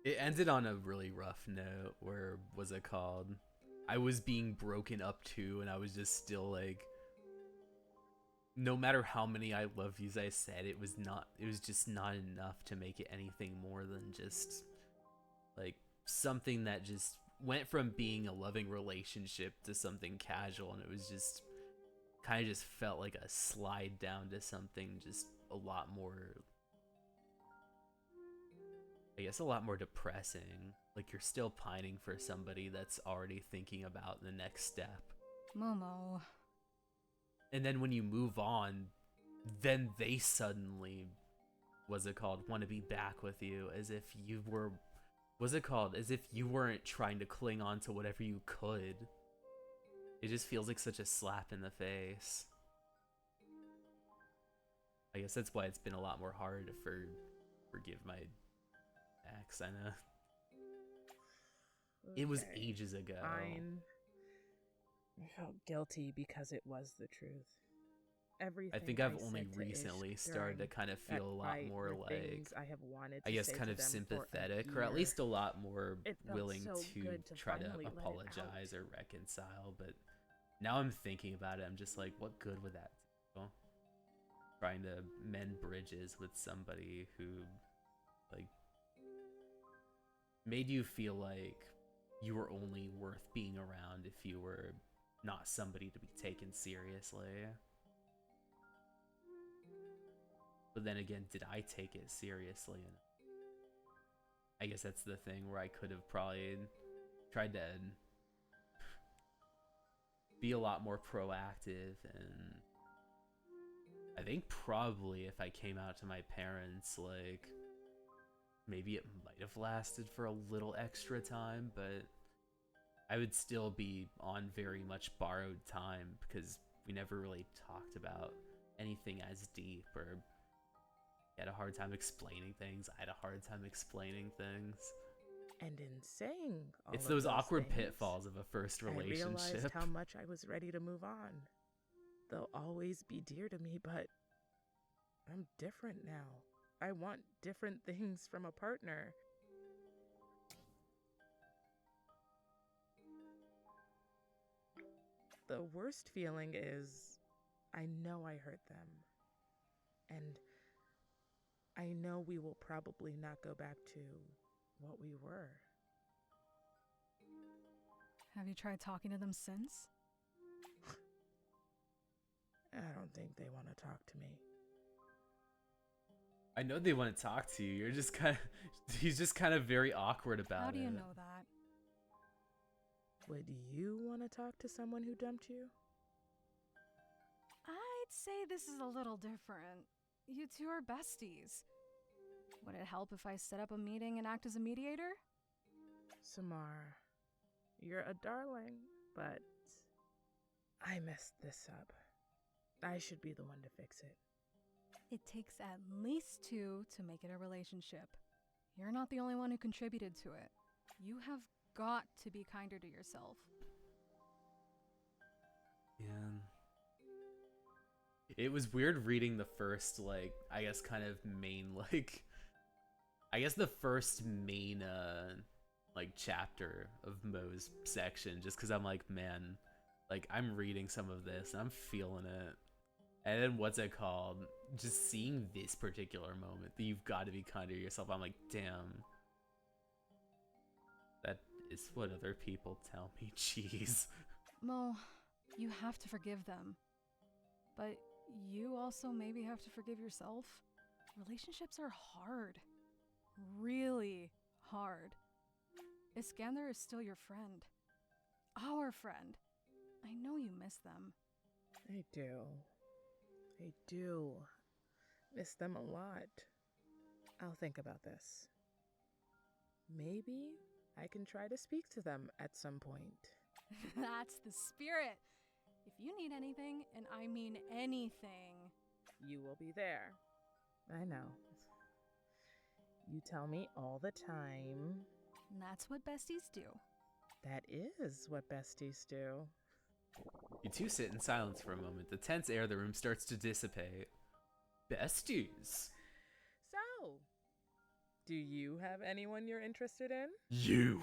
S1: it ended on a really rough note where, was it called? I was being broken up to, and I was just still like, no matter how many I love yous I said, it was just not enough to make it anything more than just like something that just went from being a loving relationship to something casual, and it was just kind of just felt like a slide down to something just a lot more, I guess, a lot more depressing. Like you're still pining for somebody that's already thinking about the next step.
S4: Momo.
S1: And then when you move on, then they suddenly, what's it called, want to be back with you as if you were, what's it called, as if you weren't trying to cling on to whatever you could. It just feels like such a slap in the face. I guess that's why it's been a lot more hard to forgive my ex. I know. It was
S3: Okay,
S1: ages ago.
S3: Fine. I felt guilty because it was the truth. Everything
S1: I think I've
S3: I
S1: only
S3: said to
S1: recently
S3: Ishq
S1: started to
S3: during
S1: kind of
S3: that
S1: feel a lot
S3: fight
S1: more
S3: were
S1: like,
S3: things I have wanted
S1: I
S3: to
S1: guess
S3: say
S1: kind
S3: to
S1: of
S3: them for a
S1: sympathetic, or at
S3: year.
S1: least a lot more
S3: It felt
S1: willing
S3: so
S1: to
S3: good to
S1: try to
S3: finally let it
S1: apologize
S3: out.
S1: or reconcile. But now I'm thinking about it, I'm just like, what good would that do? Trying to mend bridges with somebody who like made you feel like you were only worth being around if you were not somebody to be taken seriously. But then again, did I take it seriously? And I guess that's the thing where I could have probably tried to be a lot more proactive, and I think probably if I came out to my parents, like maybe it might have lasted for a little extra time, but I would still be on very much borrowed time because we never really talked about anything as deep or He had a hard time explaining things. I had a hard time explaining things.
S3: And in saying all
S1: It's
S3: of
S1: those
S3: those
S1: awkward
S3: things,
S1: pitfalls of a first
S3: I realized
S1: relationship.
S3: how much I was ready to move on. They'll always be dear to me, but I'm different now. I want different things from a partner. The worst feeling is I know I hurt them. And I know we will probably not go back to what we were.
S4: Have you tried talking to them since?
S3: I don't think they want to talk to me.
S1: I know they want to talk to you. You're just kind of, he's just kind of very awkward about it.
S4: How do you know that?
S3: Would you want to talk to someone who dumped you?
S4: I'd say this is a little different. You two are besties. Would it help if I set up a meeting and act as a mediator?
S3: Samar, you're a darling, but I messed this up. I should be the one to fix it.
S4: It takes at least two to make it a relationship. You're not the only one who contributed to it. You have got to be kinder to yourself.
S1: Yeah. It was weird reading the first, like, I guess kind of main, like, I guess the first main, like, chapter of Mo's section, just because I'm like, man, like, I'm reading some of this, and I'm feeling it. And then what's it called? Just seeing this particular moment, that you've got to be kinder to yourself, I'm like, damn. That is what other people tell me, jeez.
S4: Mo, you have to forgive them. But you also maybe have to forgive yourself. Relationships are hard. Really hard. Iskander is still your friend. Our friend. I know you miss them.
S3: I do. I do. Miss them a lot. I'll think about this. Maybe I can try to speak to them at some point.
S4: That's the spirit. If you need anything, and I mean anything,
S3: You will be there. I know. You tell me all the time.
S4: that's what besties do.
S3: That is what besties do.
S1: You two sit in silence for a moment. The tense air of the room starts to dissipate. Besties.
S3: So, do you have anyone you're interested in?
S1: You.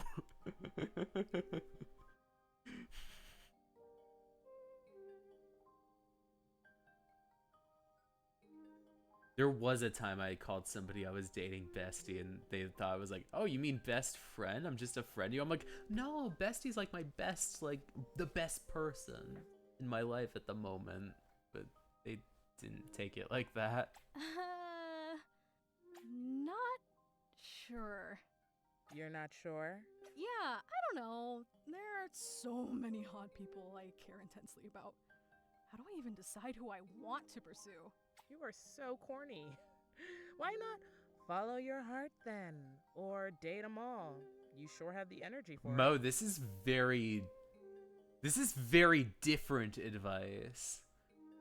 S1: There was a time I called somebody I was dating bestie, and they thought I was like, oh, you mean best friend? I'm just a friend. I'm like, no, bestie's like my best, like the best person in my life at the moment. But they didn't take it like that.
S4: Not sure.
S3: You're not sure?
S4: Yeah, I don't know. There are so many hot people I care intensely about. How do I even decide who I want to pursue?
S3: You are so corny. Why not follow your heart then? Or date them all? You sure have the energy for
S1: Mo,
S3: it.
S1: this is very different advice.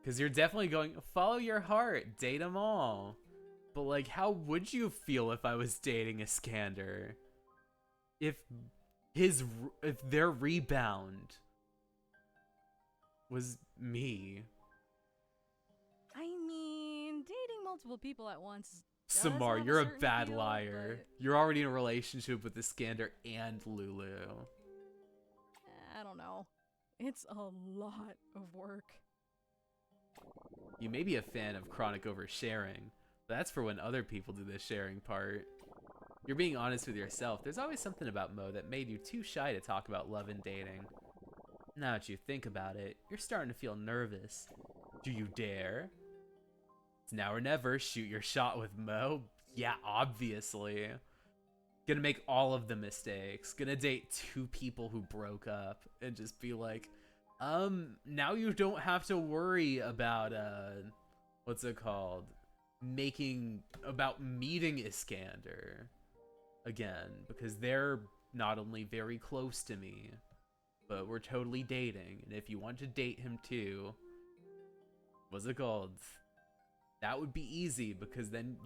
S1: Because you're definitely going, follow your heart, date them all. But like, how would you feel if I was dating Iskander? If their rebound was me.
S4: I mean, dating multiple people at once. does
S1: Samar,
S4: have
S1: you're a
S4: certain
S1: bad
S4: appeal,
S1: liar.
S4: but,
S1: You're already in a relationship with Iskander and Lulu.
S4: I don't know. It's a lot of work.
S1: You may be a fan of chronic oversharing, but that's for when other people do the sharing part. You're being honest with yourself. There's always something about Mo that made you too shy to talk about love and dating. Now that you think about it, you're starting to feel nervous. Do you dare? It's now or never. Shoot your shot with Mo. Yeah, obviously. Gonna make all of the mistakes. Gonna date two people who broke up and just be like, now you don't have to worry about, what's it called? Meeting Iskander again, because they're not only very close to me, but we're totally dating. And if you want to date him too, what's it called? That would be easy, because then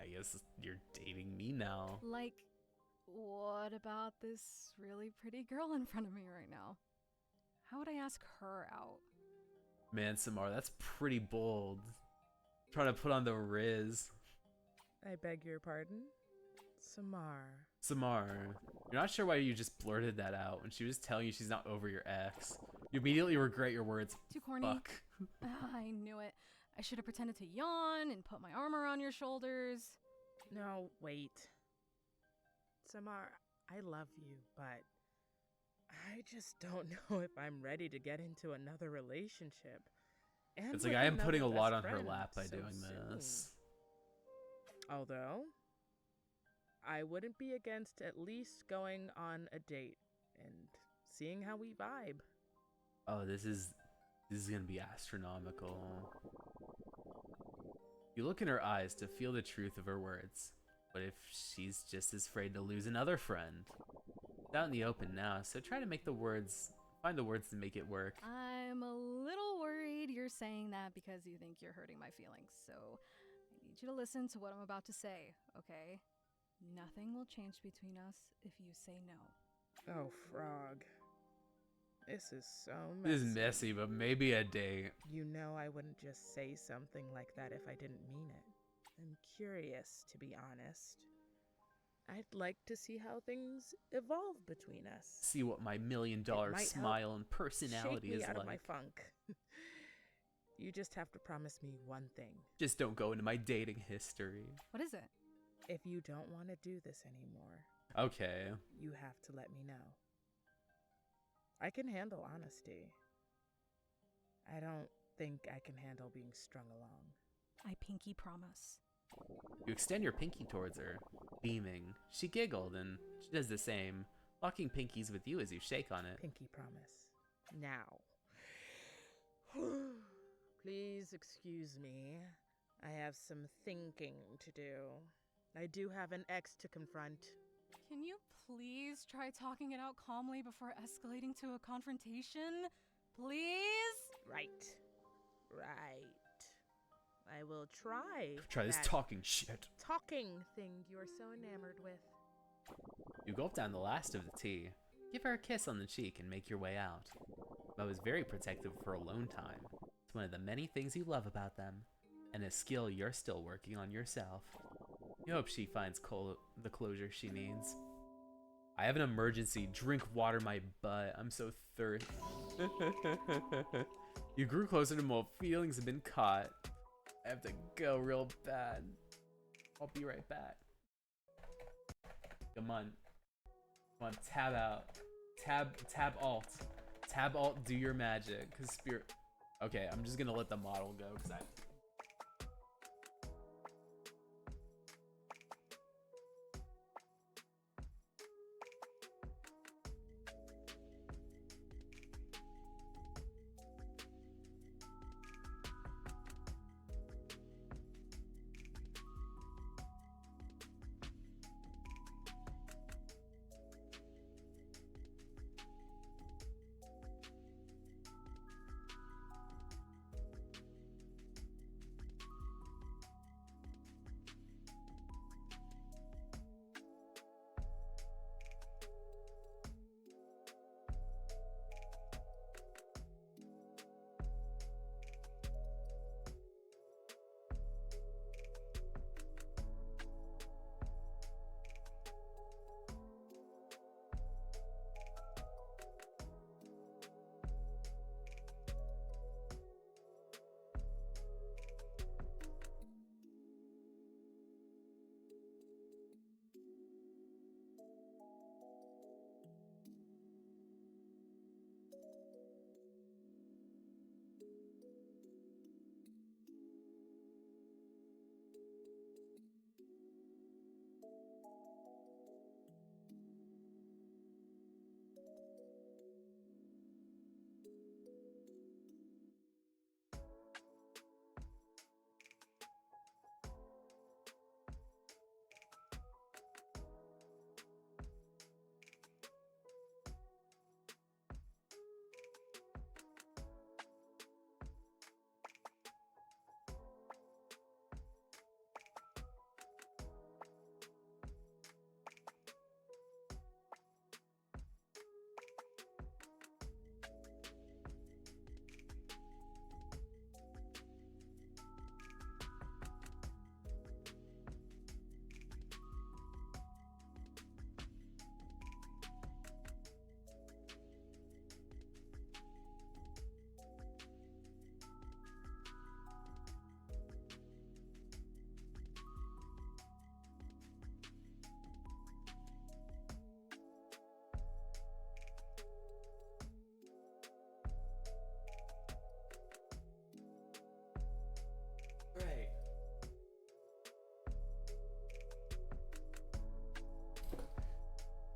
S1: I guess you're dating me now.
S4: Like, what about this really pretty girl in front of me right now? How would I ask her out?
S1: Man, Samar, that's pretty bold. Trying to put on the Riz.
S3: I beg your pardon? Samar.
S1: Samar, you're not sure why you just blurted that out when she was telling you she's not over your ex. You immediately regret your words.
S4: Too corny.
S1: Fuck.
S4: I knew it. I should have pretended to yawn and put my arm around your shoulders.
S3: No, wait. Samar, I love you, but I just don't know if I'm ready to get into another relationship. And
S1: It's like
S3: with
S1: I am
S3: another
S1: putting a lot
S3: best
S1: on her
S3: friend
S1: lap by
S3: so
S1: doing
S3: soon.
S1: this.
S3: Although, I wouldn't be against at least going on a date and seeing how we vibe.
S1: Oh, this is gonna be astronomical. You look in her eyes to feel the truth of her words. What if she's just as afraid to lose another friend? It's out in the open now, so try to find the words to make it work.
S4: I'm a little worried you're saying that because you think you're hurting my feelings, so I need you to listen to what I'm about to say, okay? Nothing will change between us if you say no.
S3: Oh, Frog. This is so messy.
S1: This is messy, but maybe a date.
S3: You know I wouldn't just say something like that if I didn't mean it. I'm curious, to be honest. I'd like to see how things evolve between us.
S1: See what my $1 million
S3: It might
S1: smile and
S3: Shake
S1: personality
S3: me
S1: is
S3: out of my
S1: like.
S3: funk. You just have to promise me one thing.
S1: Just don't go into my dating history.
S4: What is it?
S3: If you don't want to do this anymore,
S1: Okay.
S3: you have to let me know. I can handle honesty. I don't think I can handle being strung along.
S4: I pinky promise.
S1: You extend your pinky towards her, beaming. She giggled, and she does the same, locking pinkies with you as you shake on it.
S3: Pinky promise. Now. Please excuse me. I have some thinking to do. I do have an ex to confront.
S4: Can you please try talking it out calmly before escalating to a confrontation? Please?
S3: Right. I will try.
S1: Try this
S3: that
S1: talking shit.
S3: talking thing you're so enamored with.
S1: You gulp down the last of the tea, give her a kiss on the cheek, and make your way out. Mo is very protective for alone time. It's one of the many things you love about them, and a skill you're still working on yourself. You hope she finds the closure she needs. I have an emergency. Drink water my butt. I'm so thirsty. You grew closer to Mo. Feelings have been caught. I have to go real bad. I'll be right back. Come on. Come on, tab out. Tab alt. Tab alt, do your magic. Cause spirit. Okay, I'm just gonna let the model go because I.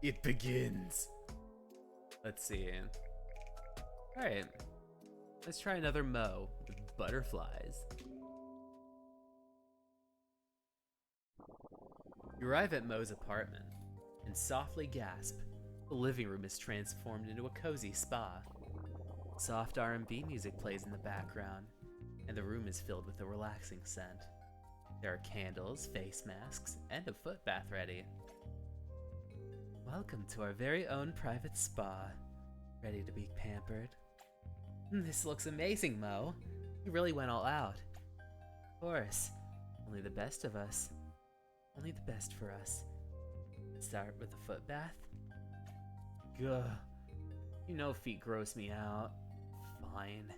S1: It begins. Let's see. Alright. Let's try another Mo with butterflies. You arrive at Mo's apartment and softly gasp. The living room is transformed into a cozy spa. Soft R&B music plays in the background, and the room is filled with a relaxing scent. There are candles, face masks, and a foot bath ready. Welcome to our very own private spa. Ready to be pampered? This looks amazing, Mo. You really went all out. Of course. Only the best of us. Only the best for us. Start with a foot bath? Gah. You know feet gross me out. Fine.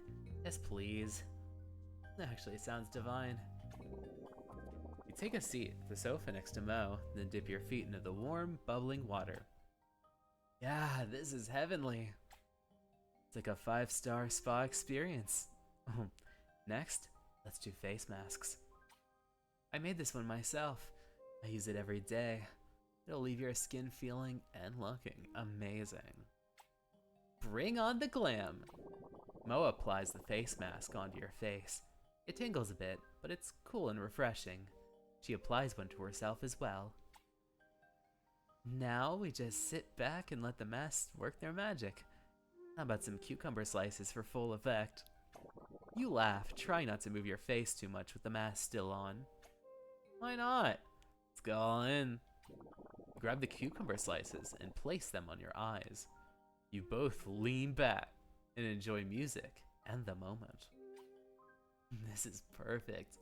S1: Yes, please. Actually, it sounds divine. You take a seat at the sofa next to Mo, then dip your feet into the warm, bubbling water. Yeah, this is heavenly. It's like a 5-star spa experience. Next, let's do face masks. I made this one myself. I use it every day. It'll leave your skin feeling and looking amazing. Bring on the glam! Mo applies the face mask onto your face. It tingles a bit, but it's cool and refreshing. She applies one to herself as well. Now we just sit back and let the masks work their magic. How about some cucumber slices for full effect? You laugh, try not to move your face too much with the mask still on. Why not? Let's go all in. Grab the cucumber slices and place them on your eyes. You both lean back and enjoy music and the moment. This is perfect.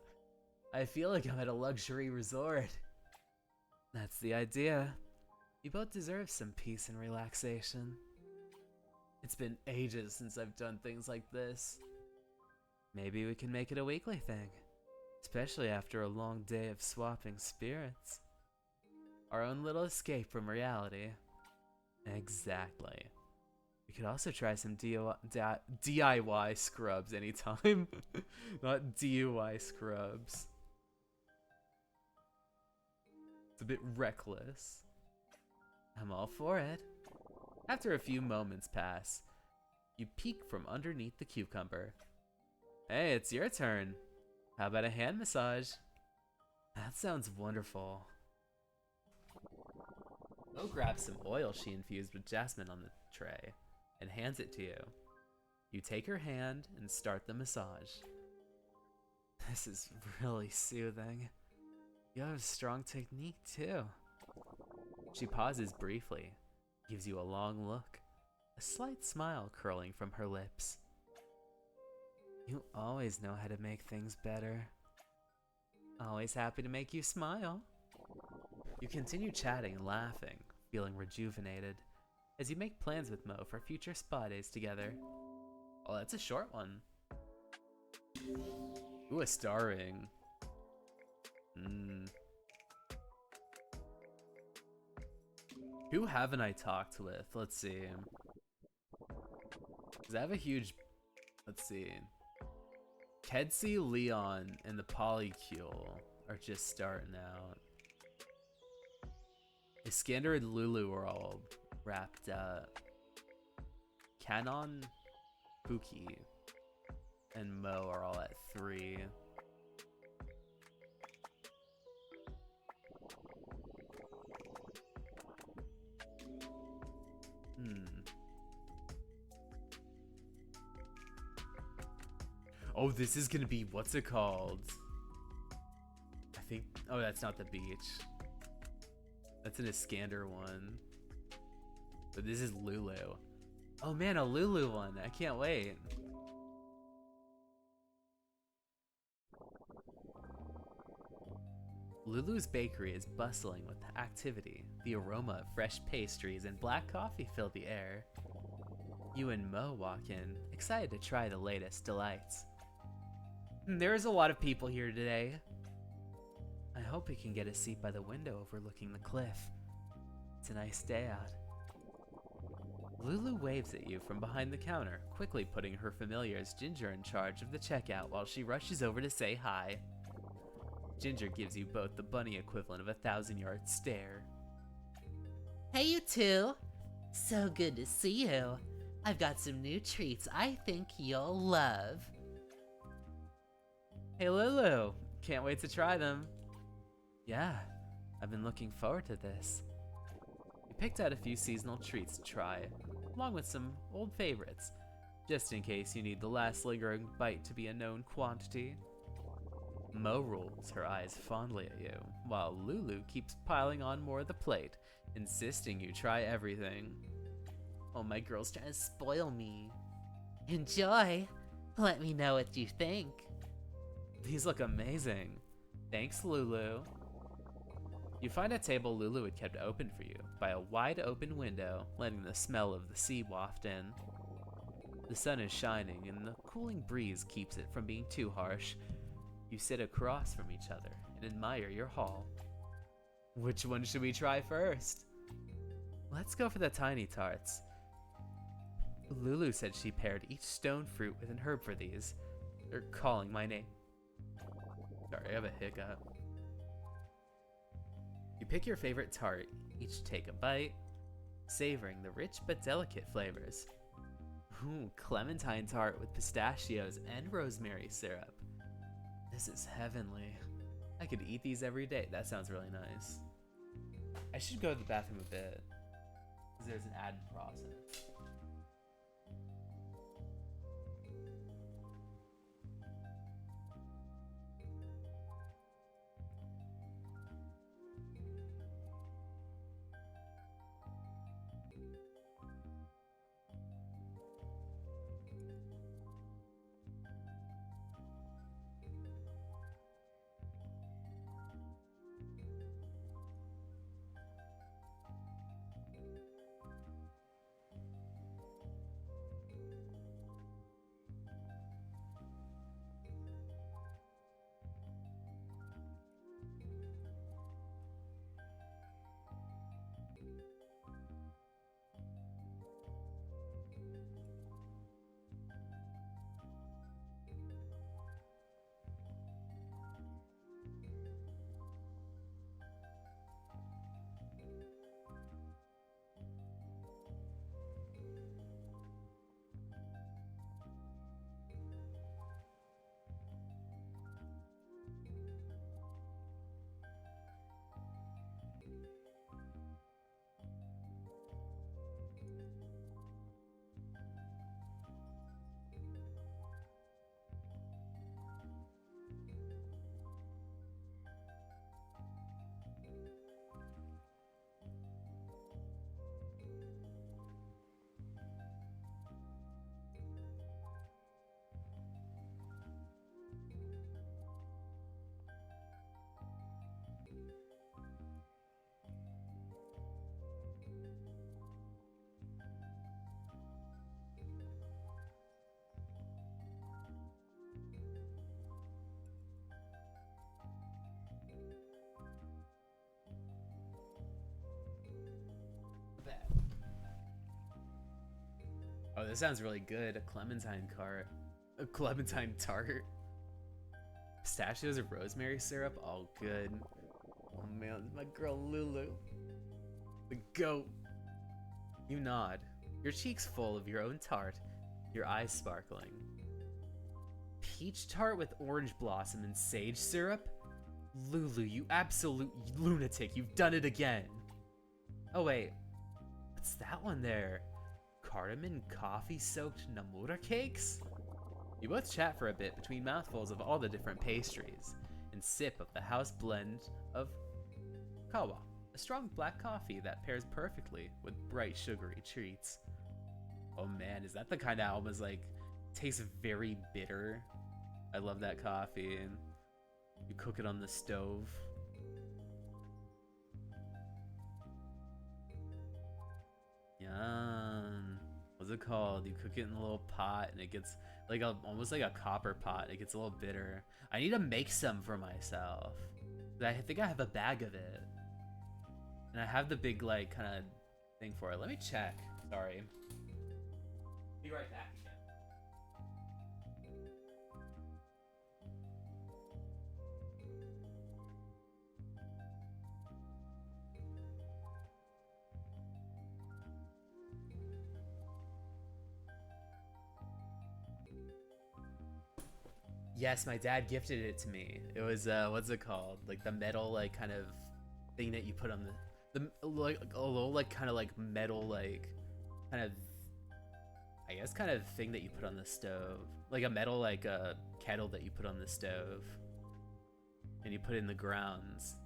S1: I feel like I'm at a luxury resort. That's the idea. You both deserve some peace and relaxation. It's been ages since I've done things like this. Maybe we can make it a weekly thing, especially after a long day of swapping spirits. Our own little escape from reality. Exactly. We could also try some DIY scrubs anytime. Not DUI scrubs. It's a bit reckless. I'm all for it. After a few moments pass, you peek from underneath the cucumber. Hey, it's your turn. How about a hand massage? That sounds wonderful. Mo grabs some oil she infused with jasmine on the tray and hands it to you. You take her hand and start the massage. This is really soothing. You have a strong technique too. She pauses briefly, gives you a long look, a slight smile curling from her lips. You always know how to make things better. Always happy to make you smile. You continue chatting and laughing, feeling rejuvenated, as you make plans with Mo for future spa days together. Oh, that's a short one. Ooh, a star ring. Who haven't I talked with? Let's see. Does I have a huge... Let's see. Kedsey, Leon, and the Polycule are just starting out. Iskander and Lulu are all wrapped up. Canon, Buki, and Mo are all at 3. Oh, this is gonna be, what's it called? I think, oh, that's not the beach. That's an Iskander one. But this is Lulu. Oh man, a Lulu one, I can't wait. Lulu's bakery is bustling with activity. The aroma of fresh pastries and black coffee fill the air. You and Mo walk in, excited to try the latest delights. There's a lot of people here today. I hope we can get a seat by the window overlooking the cliff. It's a nice day out. Lulu waves at you from behind the counter, quickly putting her familiars Ginger in charge of the checkout while she rushes over to say hi. Ginger gives you both the bunny equivalent of a 1,000-yard stare.
S5: Hey, you two. So good to see you. I've got some new treats I think you'll love.
S1: Hey Lulu, can't wait to try them. Yeah, I've been looking forward to this. We picked out a few seasonal treats to try, along with some old favorites, just in case you need the last lingering bite to be a known quantity. Mo rolls her eyes fondly at you, while Lulu keeps piling on more of the plate, insisting you try everything.
S5: Oh, my girl's trying to spoil me. Enjoy. Let me know what you think.
S1: These look amazing. Thanks, Lulu. You find a table Lulu had kept open for you by a wide open window, letting the smell of the sea waft in. The sun is shining and the cooling breeze keeps it from being too harsh. You sit across from each other and admire your haul. Which one should we try first? Let's go for the tiny tarts. Lulu said she paired each stone fruit with an herb for these. They're calling my name. Sorry, I have a hiccup. You pick your favorite tart, each take a bite, savoring the rich but delicate flavors. Ooh, clementine tart with pistachios and rosemary syrup. This is heavenly. I could eat these every day. That sounds really nice. I should go to the bathroom a bit, because there's an ad process. Oh, this sounds really good. A clementine cart. A clementine tart. Pistachios and rosemary syrup? All good. Oh man, my girl Lulu. The goat. You nod. Your cheeks full of your own tart. Your eyes sparkling. Peach tart with orange blossom and sage syrup? Lulu, you absolute lunatic. You've done it again. Oh wait. What's that one there? Cardamom coffee-soaked Namura cakes? You both chat for a bit between mouthfuls of all the different pastries, and sip of the house blend of kawa, a strong black coffee that pairs perfectly with bright sugary treats. Oh man, is that the kind of almost like tastes very bitter? I love that coffee, and you cook it on the stove. Yum. What's it called? You cook it in a little pot and it gets like almost like a copper pot. It gets a little bitter. I need to make some for myself. I think I have a bag of it. And I have the big like kind of thing for it. Let me check. Sorry. Be right back again. Yes, my dad gifted it to me. It was what's it called? Like the metal like kind of thing that you put on the like a little like kind of like metal like kind of I guess kind of thing that you put on the stove. Like a metal like a kettle that you put on the stove. And you put it in the grounds.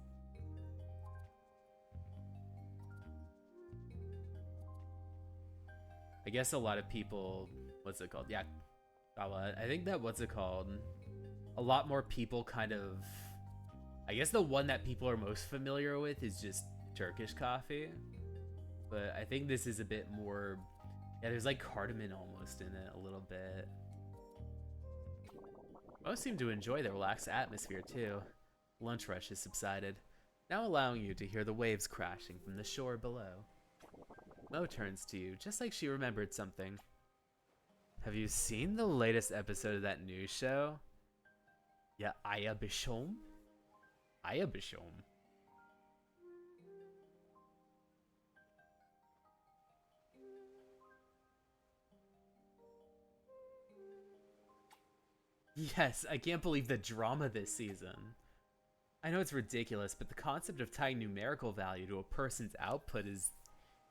S1: I guess a lot of people, what's it called? Yeah, I think that what's it called? A lot more people kind of, I guess the one that people are most familiar with is just Turkish coffee. But I think this is a bit more, yeah, there's like cardamom almost in it a little bit. Most seem to enjoy the relaxed atmosphere too. Lunch rush has subsided, now allowing you to hear the waves crashing from the shore below. Mo turns to you, just like she remembered something. Have you seen the latest episode of that news show? Yeah, Aya Bishom? Aya Bishom. Yes, I can't believe the drama this season. I know it's ridiculous, but the concept of tying numerical value to a person's output is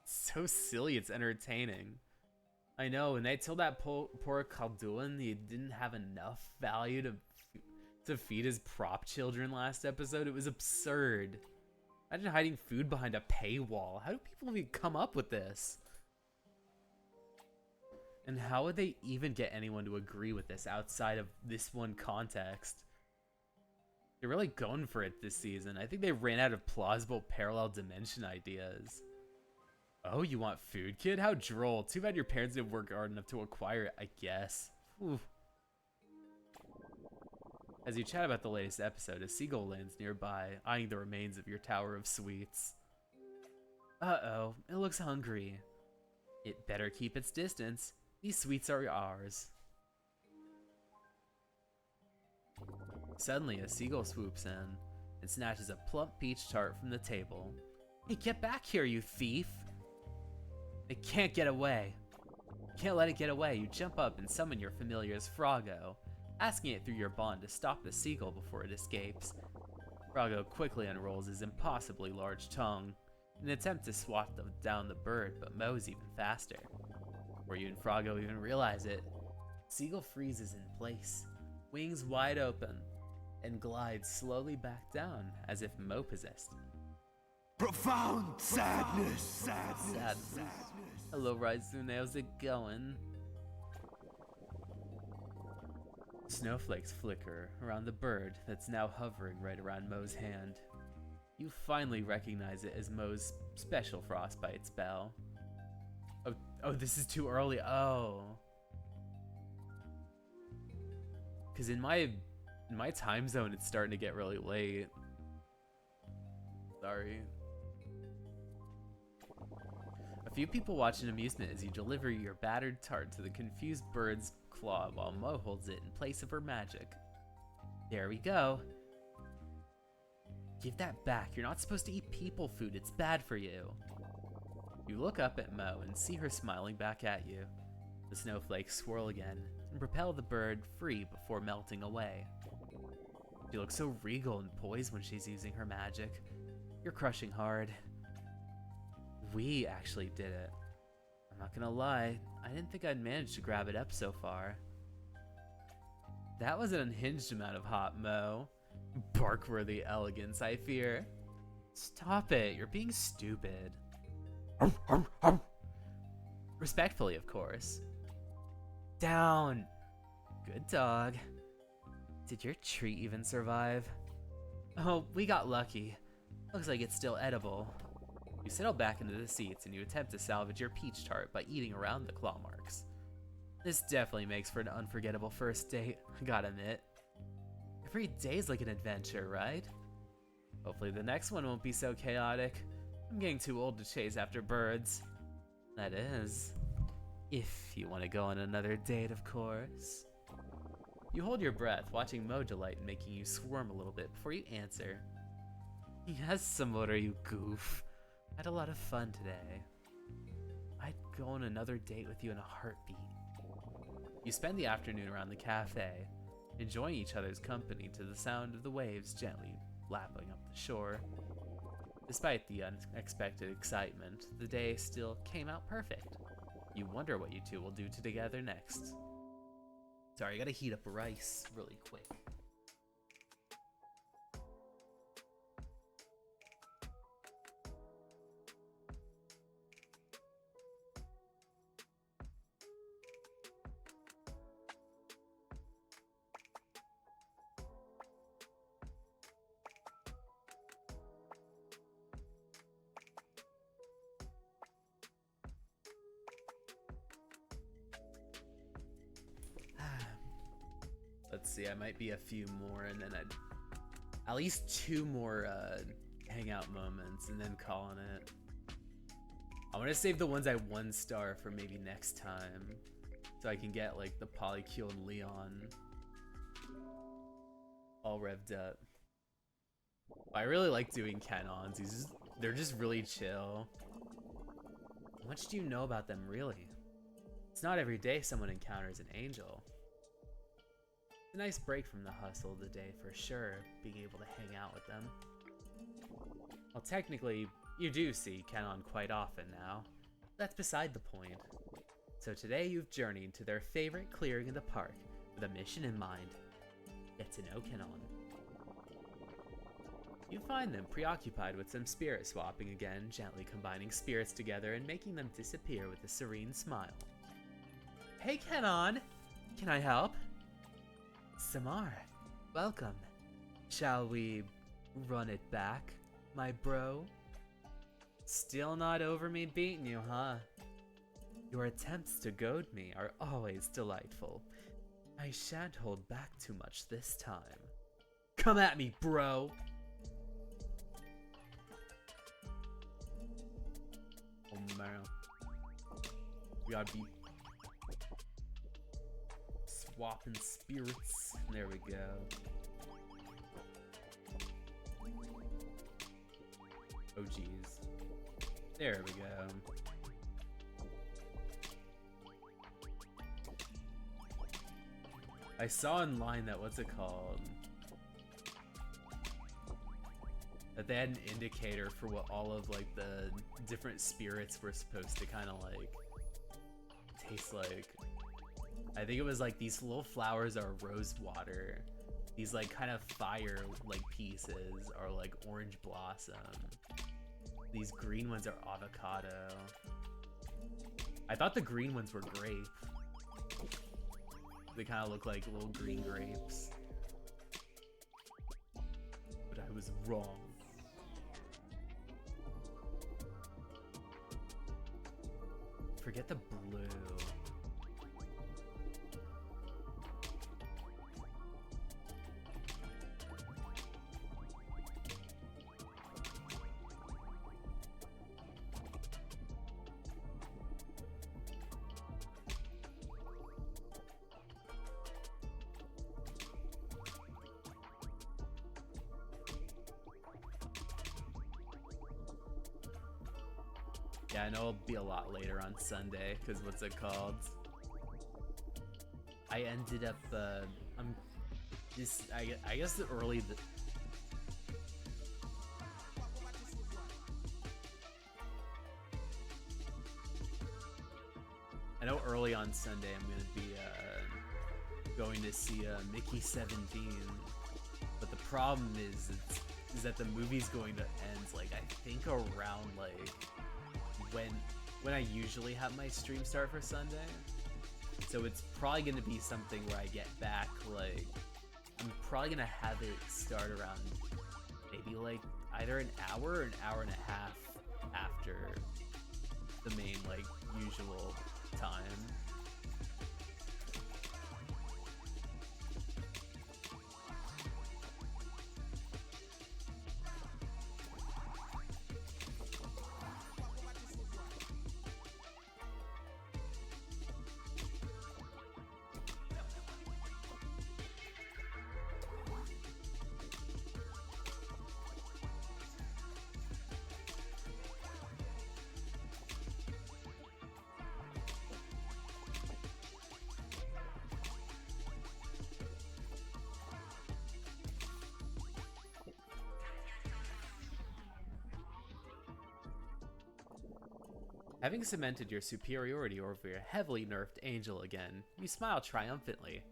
S1: so silly, it's entertaining. I know, and they told that poor Khaldun he didn't have enough value to feed his prop children last episode. It was absurd. Imagine hiding food behind a paywall. How do people even come up with this? And how would they even get anyone to agree with this outside of this one context? They're really going for it this season. I think they ran out of plausible parallel dimension ideas. Oh, you want food, kid? How droll. Too bad your parents didn't work hard enough to acquire it, I guess. Oof. As you chat about the latest episode, a seagull lands nearby, eyeing the remains of your tower of sweets. Uh-oh, it looks hungry. It better keep its distance. These sweets are ours. Suddenly, a seagull swoops in and snatches a plump peach tart from the table. Hey, get back here, you thief! It can't get away. Can't let it get away. You jump up and summon your familiar's Froggo, asking it through your bond to stop the seagull before it escapes. Froggo quickly unrolls his impossibly large tongue in an attempt to swat down the bird, but Mo's even faster. Before you and Froggo even realize it, seagull freezes in place, wings wide open, and glides slowly back down as if Mo possessed him.
S6: Profound sadness.
S1: Hello, Raizune, how's it going? Snowflakes flicker around the bird that's now hovering right around Mo's hand. You finally recognize it as Mo's special frostbite spell. Oh, this is too early. Oh. Because in my time zone, it's starting to get really late. Sorry. A few people watch in amusement as you deliver your battered tart to the confused bird's claw while Mo holds it in place of her magic. There we go. Give that back. You're not supposed to eat people food. It's bad for you. You look up at Mo and see her smiling back at you. The snowflakes swirl again and propel the bird free before melting away. She looks so regal and poised when she's using her magic. You're crushing hard. We actually did it. I'm not gonna lie, I didn't think I'd manage to grab it up so far. That was an unhinged amount of hot, Mo. Bark-worthy elegance, I fear. Stop it, you're being stupid. Respectfully, of course. Down! Good dog. Did your treat even survive? Oh, we got lucky. Looks like it's still edible. You settle back into the seats and you attempt to salvage your peach tart by eating around the claw marks. This definitely makes for an unforgettable first date, I gotta admit. Every day's like an adventure, right? Hopefully the next one won't be so chaotic. I'm getting too old to chase after birds. That is, if you want to go on another date, of course. You hold your breath, watching Mo delight in making you squirm a little bit before you answer. Yes, Samura, you goof. I had a lot of fun today. I'd go on another date with you in a heartbeat. You spend the afternoon around the cafe, enjoying each other's company to the sound of the waves gently lapping up the shore. Despite the unexpected excitement, the day still came out perfect. You wonder what you two will do together next. Sorry, I gotta heat up rice really quick. Let's see, I might be a few more, and then at least 2 more hangout moments, and then calling it. I want to save the ones I 1-star for maybe next time, so I can get like the Polycule and Leon all revved up. I really like doing Canons. They're just really chill. How much do you know about them, really? It's not every day someone encounters an angel. It's a nice break from the hustle of the day for sure, being able to hang out with them. Well, technically, you do see Canon quite often now. That's beside the point. So today you've journeyed to their favorite clearing in the park with a mission in mind. Get to know Canon. You find them preoccupied with some spirit swapping again, gently combining spirits together and making them disappear with a serene smile. Hey Canon! Can I help? Samar, welcome. Shall we run it back, my bro? Still not over me beating you, huh? Your attempts to goad me are always delightful. I shan't hold back too much this time. Come at me, bro! Oh man. We gotta be swapping spirits. There we go. Oh geez. There we go. I saw online that what's it called? That they had an indicator for what all of like the different spirits were supposed to kind of like taste like. I think it was like these little flowers are rose water. These like kind of fire like pieces are like orange blossom. These green ones are avocado. I thought the green ones were grape. They kind of look like little green grapes. But I was wrong. Forget the blue. Yeah, I know it'll be a lot later on Sunday, because what's it called? I ended up, I'm just, I guess the early, I know early on Sunday I'm going to be, going to see, Mickey 17, but the problem is that the movie's going to end, like, I think around, like, when I usually have my stream start for Sunday. So it's probably gonna be something where I get back, like, I'm probably gonna have it start around maybe like either an hour or an hour and a half after the main, like, usual time. Having cemented your superiority over your heavily nerfed angel again, you smile triumphantly.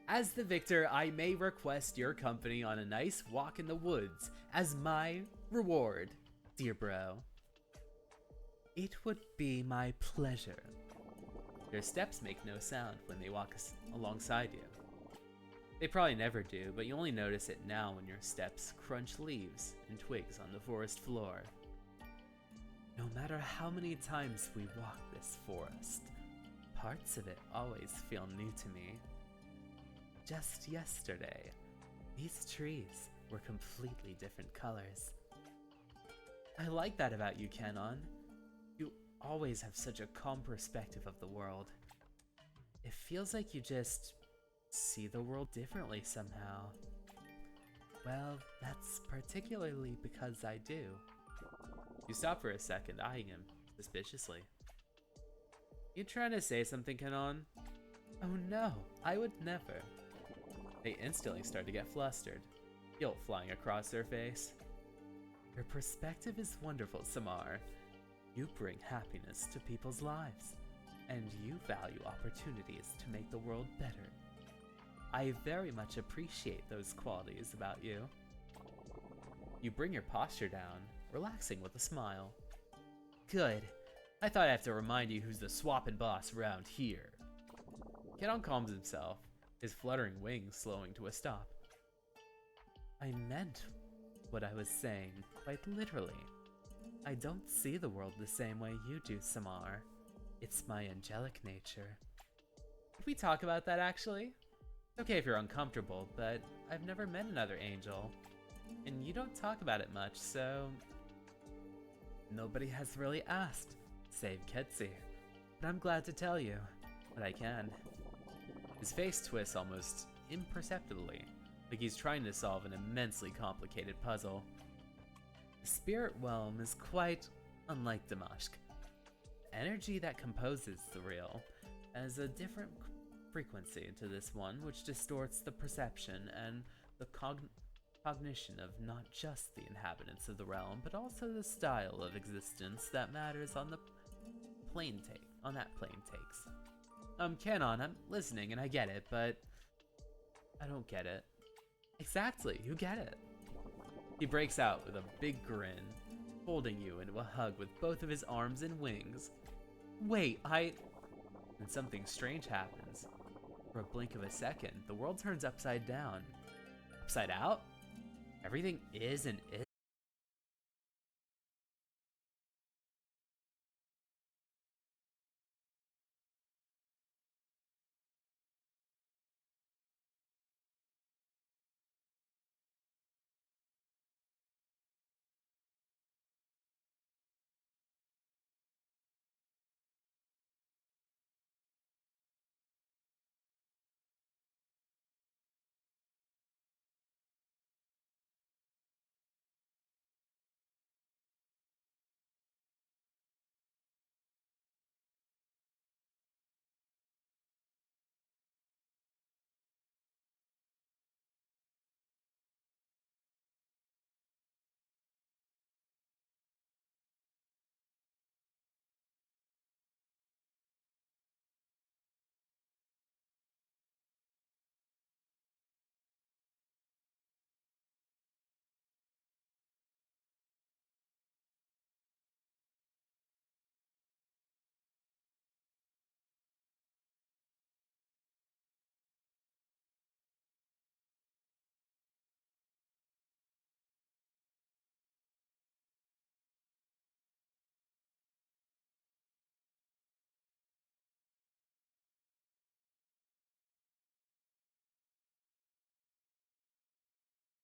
S1: As the victor, I may request your company on a nice walk in the woods as my reward, dear bro. It would be my pleasure. Your steps make no sound when they walk alongside you. They probably never do, but you only notice it now when your steps crunch leaves and twigs on the forest floor. No matter how many times we walk this forest, parts of it always feel new to me. Just yesterday, these trees were completely different colors. I like that about you, Kenon. You always have such a calm perspective of the world. It feels like you just see the world differently somehow. Well, that's particularly because I do. You stop for a second, eyeing him suspiciously. You trying to say something, Kenon? Oh no, I would never. They instantly start to get flustered, guilt flying across their face. Your perspective is wonderful, Samar. You bring happiness to people's lives, and you value opportunities to make the world better. I very much appreciate those qualities about you. You bring your posture down, relaxing with a smile. Good. I thought I'd have to remind you who's the swappin' boss around here. Kenon calms himself, his fluttering wings slowing to a stop. I meant what I was saying, quite literally. I don't see the world the same way you do, Samar. It's my angelic nature. Could we talk about that, actually? It's okay if you're uncomfortable, but I've never met another angel. And you don't talk about it much, so... Nobody has really asked, save Ketsi. But I'm glad to tell you what I can. His face twists almost imperceptibly, like he's trying to solve an immensely complicated puzzle. The spirit realm is quite unlike Damashq. The energy that composes the real has a different frequency to this one, which distorts the perception and the cognition of not just the inhabitants of the realm, but also the style of existence that matters on that plane takes. Kenon, I'm listening and I get it, but I don't get it. Exactly, you get it. He breaks out with a big grin, holding you into a hug with both of his arms and wings. Wait, And something strange happens. For a blink of a second, the world turns upside down. Upside out? Everything is and